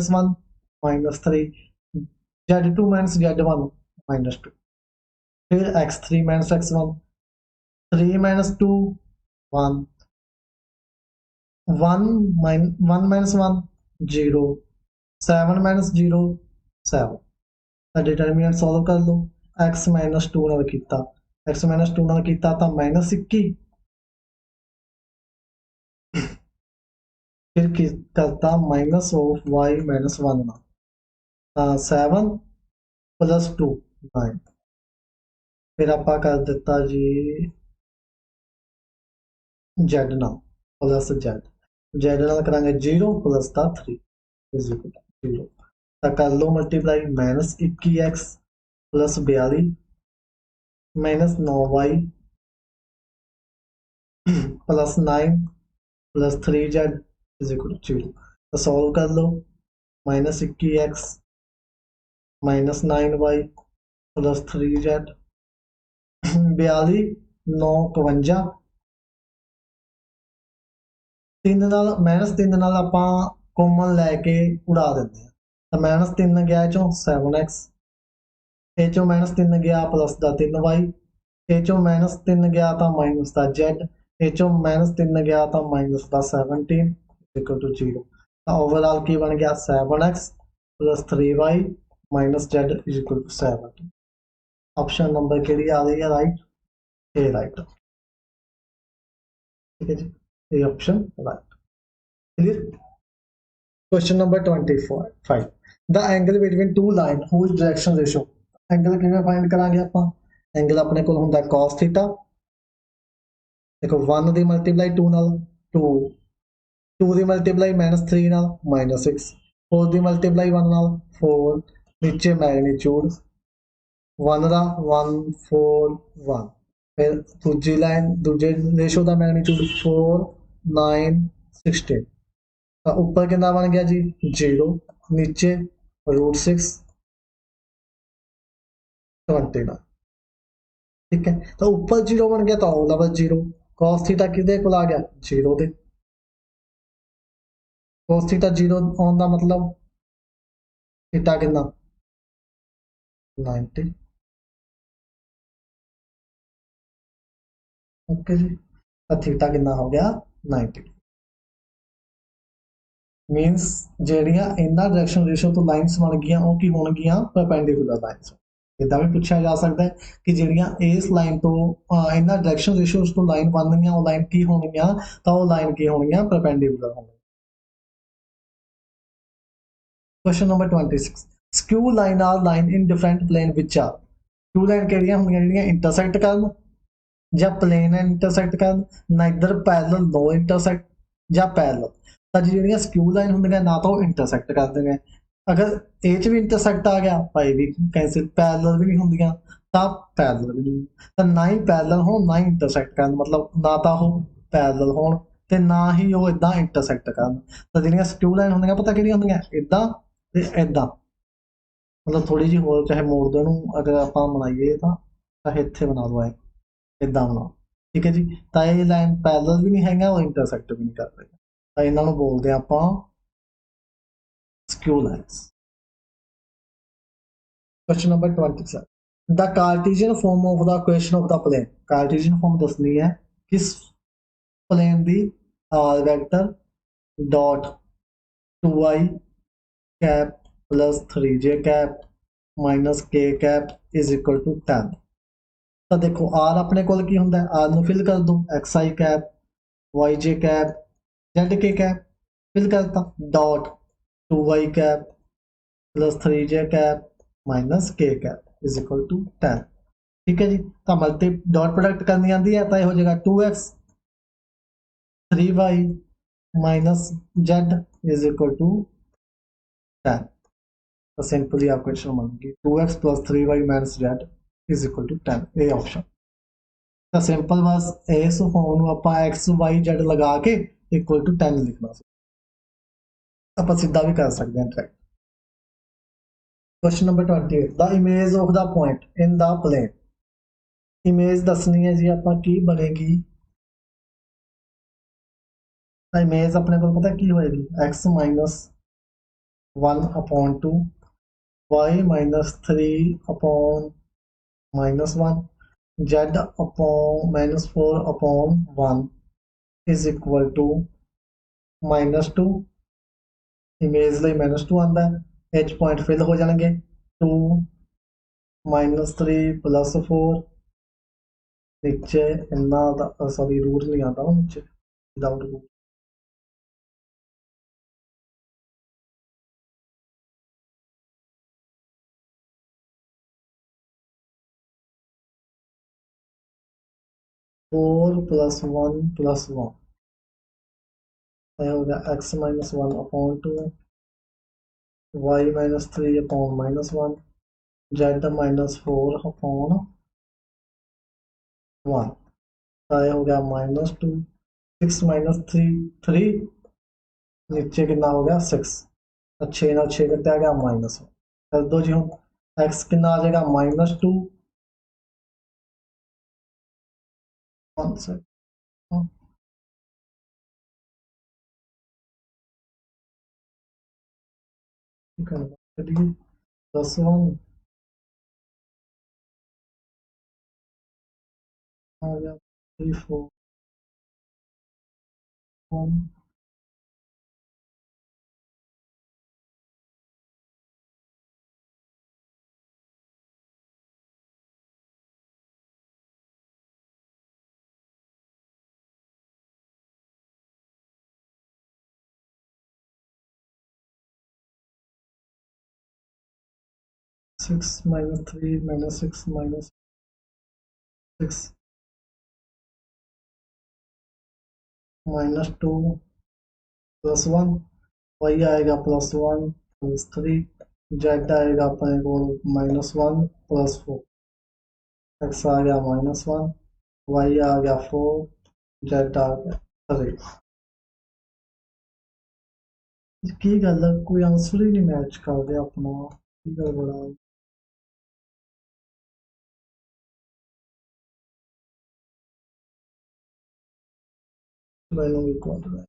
-3, z2 - z1 -2, फिर x3 - x1 3 - 2 1, 1 - 1 0, 7 - 0 7। डिटरमिनेंट सॉल्व कर लो, x - 2 नाल कीता, x - 2 नाल कीता तो -21, फिर करता -y - 1 नाल 7 + 2 9, फिर आप कर दिता जी z नाल z नाल करांगे 0 + 3 = 0। तो कर लो मल्टीप्लाई -21x + 42 -9y + 9 + 3z = 0। तो सॉल्व कर लो, -21x -9y + 3z 42 9 51, 3 नाल -3 नाल आपां कॉमन लैके उड़ा देंगे, तो -3 गया चो 7x, ए चो -3 गया प्लस का 3y, ए चो -3 गया तो माइनस का z, ए चो -3 गया तो माइनस का 17 = 0। तो ओवरऑल की बन गया 7x + 3y - z = 7। Option number के लिए आ रही है राइट, ए राइट। ठीक है जी, a option right. Clear. Question number 25, the angle between two line whose direction ratio. Angle किवें फाइंड करांगे आपां, एंगल अपने को हुंदा cos थीटा, देखो 1 दी मल्टीप्लाई 2 नाल 2, 2 दी मल्टीप्लाई -3 नाल -6, 4 दी मल्टीप्लाई 1 नाल 4, नीचे मैग्नीट्यूड 1 दा 1 4 1, फिर दूजी लाइन दूजे रेशो का मैग्नीट्यूड 4 9 16, तो ऊपर कितना बन गया जी 0, नीचे √6 29। ठीक है, तो ऊपर 0 बन गया तो लेवल 0, cos थीटा किदे को आ गया 0 दे, cos थीटा 0 आने का मतलब थीटा कितना 90। ओके जी, तो थीटा कितना हो गया 90। मीनस ਜਿਹੜੀਆਂ ਇਹਨਾਂ डायरेक्शन रेशो तो लाइन्स बन गई वो की होणगियां परपेंडिकुलर लाइन्स। इदा भी पूछा जा सकता है कि ਜਿਹੜੀਆਂ इस लाइन तो ਇਹਨਾਂ डायरेक्शन रेशोस तो लाइन बननियां वो लाइन की होणगियां, तो वो लाइन की होणगियां परपेंडिकुलर होणगियां। Question number 26, skew line are line in different plane which are. Skew line ਕਿਹੜੀਆਂ ਹੁੰਦੀਆਂ ਜਿਹੜੀਆਂ इंटरसेक्ट ਕਰਨ ਜਾਂ प्लेन इंटरसेक्ट ਕਰਨ, नाइदर पैरेलल नो इंटरसेक्ट ਜਾਂ पैरेलल। ਤਾਂ ਜਿਹੜੀਆਂ स्क्यू लाइन ਹੁੰਦੀਆਂ ना तो इंटरसेक्ट करते हैं, अगर ए च भी इंटरसेक्ट आ गया भाई भी कैंसिल, पैरेलल भी नहीं ਹੁੰਦੀਆਂ ਤਾਂ ਪੈਰਲਲ ਵੀ ਨਹੀਂ, ਤਾਂ ਨਾ ਹੀ ਪੈਰਲਲ ਹੋਣ ਨਾ ਹੀ ਇੰਟਰਸੈਕਟ ਕਰਨ, ਮਤਲਬ ਨਾ ਤਾਂ ਉਹ ਪੈਰਲਲ ਹੋਣ ਤੇ ਨਾ ਹੀ ਉਹ ਇਦਾਂ ਇੰਟਰਸੈਕਟ ਕਰਨ। ਤਾਂ ਜਿਹੜੀਆਂ ਸਕਿਊ ਲਾਈਨ ਹੁੰਦੀਆਂ ਪਤਾ ਕਿਹੜੀਆਂ ਹੁੰਦੀਆਂ, ਇਦਾਂ ਤੇ ਇਦਾਂ, ਮਤਲਬ ਥੋੜੀ ਜਿਹੀ ਹੋਰ ਚਾਹੇ ਮੋੜ ਦੋ ਇਹਨੂੰ, ਅਗਰ ਆਪਾਂ ਬਣਾਈਏ ਤਾਂ ਇੱਥੇ ਬਣਾ ਲਓ, ਇਦਾਂ ਬਣਾਓ, ਠੀਕ ਹੈ ਜੀ। ਤਾਂ ਇਹ ਲਾਈਨ ਪੈਰਲਲ ਵੀ ਨਹੀਂ ਹੈਗਾ ਔਰ ਇੰਟਰਸੈਕਟ ਵੀ ਨਹੀਂ ਕਰ ਰਹੇ, ਤਾਂ ਇਹਨਾਂ ਨੂੰ ਬੋਲਦੇ ਆ ਆਪਾਂ skew lines। Question number 27. The Cartesian form of the equation of the plane. Cartesian form ਦੱਸਣੀ ਹੈ किस plane the r vector dot 2i cap plus 3j cap minus k cap is equal to 10। ਤਾਂ ਦੇਖੋ r ਆਪਣੇ ਕੋਲ ਕੀ ਹੁੰਦਾ ਹੈ, r ਨੂੰ ਫਿਲ ਕਰ ਦੋ, xi cap yj cap zk cap fill ਕਰਤਾ, dot 2y cap plus 3j cap minus k cap is equal to 10। ठीक है जी। तो मल्टी डॉट प्रोडक्ट करनी आती है, तो ये हो जाएगा 2x 3y minus z is equal to 10। तो सिंपली आप क्वेश्चन मानेंगे 2x plus 3y minus z is equal to 10, ये ऑप्शन। तो सिंपल बस इस फॉर्म आप एक्स वाई जेड लगा के इक्वल टू 10 लिखना, आप सीधा भी कर सकते हैं track. Question number 28, the image of the point in the plane. Image दसनी है जी आप की बनेगी, इमेज अपने को पता की होएगी x minus 1/2 y minus 3/-1 z upon -4/1 is equal to -2। Image ਲਈ -2 ਆਂਦਾ है, एच पॉइंट फिल हो जाएंगे 2 -3 + 4 नीचे इन्ना सॉरी रूट नहीं आता ना नीचे विदाउट रूट, 4 + 1 + 1 हो गया x minus 1/2 y minus 3/-1 z minus 4/1 हो गया -2 6 माइनस 3 नीचे कितना हो गया 6, 6 ना 6 करते आ गया माइनस कर दो जी। हम x कितना आ जाएगा -2 +1 आ गया 3 4 1 6 - 3 - 6 - 6 -2 +1 y आएगा +1 + 3 z आएगा अपने को -1 + 4 x आ गया -1 y आ गया 4 z आ गया 3। की गल है कोई आंसर ही नहीं मैच कर रहा अपना, की गल बड़ा मैंने भी कॉल है।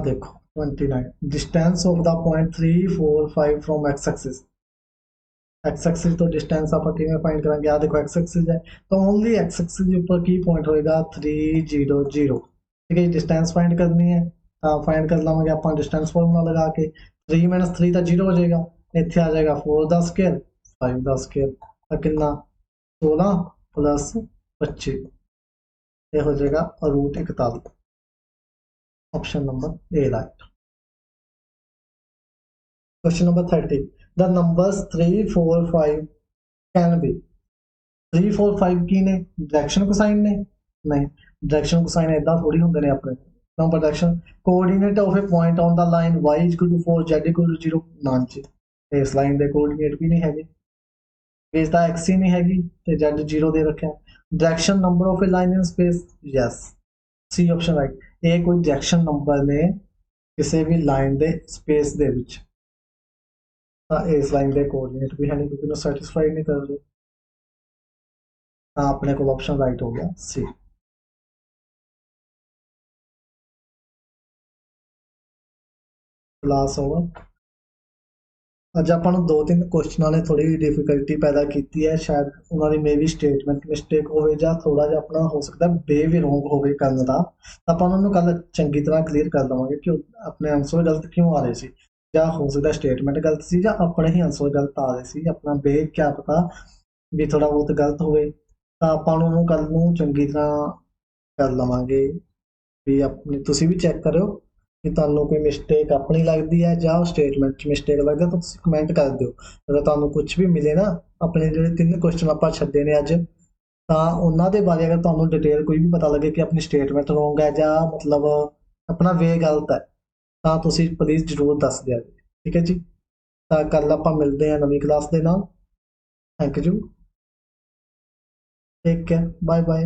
देखो 29 distance of the point 3 4 5 from x axis. X axis तो डिस्टेंस आप फाइंड करेंगे, आ देखो एक्स एक्सिस है तो ओनली एक्स एक्सिस के ऊपर की पॉइंट होएगा 3 0 0। ठीक है, डिस्टेंस फाइंड करनी है फाइंड कर लवेंगे आप डिस्टेंस फॉर्मूला लगा के 3 - 3 तो 0 हो जाएगा, इतने आ जाएगा 4 द स्क्वायर 5 द स्क्वायर कितना 16 + 25 ये हो जाएगा √41। Option number A right. Question number 30, the numbers 3 4 5 can be 3 4 5 की ने डायरेक्शन कोसाइन ने नहीं, डायरेक्शन कोसाइन इदा थोड़ी होंगे ने अपने number direction coordinate of A point on the line y = 4 z = 0 नान च इस लाइन दे कोऑर्डिनेट भी नहीं है। स्पेस का एक्स ही नहीं हैगी तो जेड जीरो दे रखे direction number of a line in space yes C option right ये कोई डायरेक्शन नंबर ने किसी भी लाइन दे स्पेस दे विच ਤਾਂ ਇਸ ਲਾਈਨ ਦੇ ਕੋਆਰਡੀਨੇਟ ਵੀ ਹੈ ਨਹੀਂ ਕਿਉਂਕਿ ਉਹਨੂੰ ਸੈਟੀਸਫਾਈ ਨਹੀਂ ਕਰ ਰਹੇ ਤਾਂ ਆਪਣੇ ਕੋਲ ਆਪਸ਼ਨ ਰਾਈਟ ਹੋ ਗਿਆ ਸੀ ਕਲਾਸ ਓਵਰ ਅੱਜ ਆਪਾਂ ਨੂੰ ਦੋ ਤਿੰਨ ਕੁਐਸਚਨਾਂ ਨੇ ਥੋੜੀ ਜਿਹੀ ਡਿਫਿਕਲਟੀ ਪੈਦਾ ਕੀਤੀ ਹੈ ਸ਼ਾਇਦ ਉਹਨਾਂ ਦੀ ਮੇਬੀ ਸਟੇਟਮੈਂਟ ਮਿਸਟੇਕ ਹੋਵੇ ਜਾਂ ਥੋੜਾ ਜਿਹਾ ਆਪਣਾ ਹੋ ਸਕਦਾ ਵੇ ਵੀ ਰੋਂਗ ਹੋਵੇ ਕਰਨ ਦਾ ਤਾਂ ਆਪਾਂ ਉਹਨਾਂ ਨੂੰ ਕੱਲ ਚੰਗੀ ਤਰ੍ਹਾਂ ਕਲੀਅਰ ਕਰ ਲਵਾਂਗੇ ਕਿ ਆਪਣੇ ਆਨਸਰ ਗਲਤ ਕਿਉਂ ਆ ਰਹੇ ਸੀ ਜਾਂ ਹੋ ਸਕਦਾ ਸਟੇਟਮੈਂਟ ਗਲਤ ਸੀ ਜਾਂ ਆਪਣੇ ਹੀ ਆਨਸਰ ਗਲਤ ਆ ਰਹੇ ਸੀ ਆਪਣਾ ਵੇ ਕਿਆ ਪਤਾ ਵੀ ਥੋੜਾ ਬਹੁਤ ਗਲਤ ਹੋਵੇ ਤਾਂ ਆਪਾਂ ਉਹਨੂੰ ਕੱਲ ਨੂੰ ਚੰਗੀ ਤਰ੍ਹਾਂ ਕਰ ਲਵਾਂਗੇ ਵੀ ਆਪਣੀ ਤੁਸੀਂ ਵੀ ਚੈੱਕ ਕਰਿਓ ਕਿ ਤੁਹਾਨੂੰ ਕੋਈ ਮਿਸਟੇਕ ਆਪਣੀ ਲੱਗਦੀ ਹੈ ਜਾਂ ਸਟੇਟਮੈਂਟ 'ਚ ਮਿਸਟੇਕ ਲੱਗਦਾ ਤਾਂ ਤੁਸੀਂ ਕਮੈਂਟ ਕਰ ਦਿਓ ਅਗਰ ਤੁਹਾਨੂੰ ਕੁਝ ਵੀ ਮਿਲੇ ਨਾ ਆਪਣੇ ਜਿਹੜੇ ਤਿੰਨ ਕੁਐਸਚਨ ਆਪਾਂ ਛੱਡੇ ਨੇ ਅੱਜ ਤਾਂ ਉਹਨਾਂ ਦੇ ਬਾਰੇ ਅਗਰ ਤੁਹਾਨੂੰ ਡਿਟੇਲ ਕੋਈ ਵੀ ਪਤਾ ਲੱਗੇ ਕਿ ਆਪਣੀ ਸਟੇਟਮੈਂਟ ਰੋਂਗ ਹੈ ਜਾਂ ਮਤਲਬ ਆਪਣਾ ਵੇ ਗਲਤ ਹੈ ਤਾਂ ਤੁਸੀਂ ਪਲੀਜ਼ ਜ਼ਰੂਰ ਦੱਸ ਦਿਆ ਜੀ ਠੀਕ ਹੈ ਜੀ ਤਾਂ ਕੱਲ ਆਪਾਂ ਮਿਲਦੇ ਹਾਂ ਨਵੀਂ ਕਲਾਸ ਦੇ ਨਾਲ thank you take care bye bye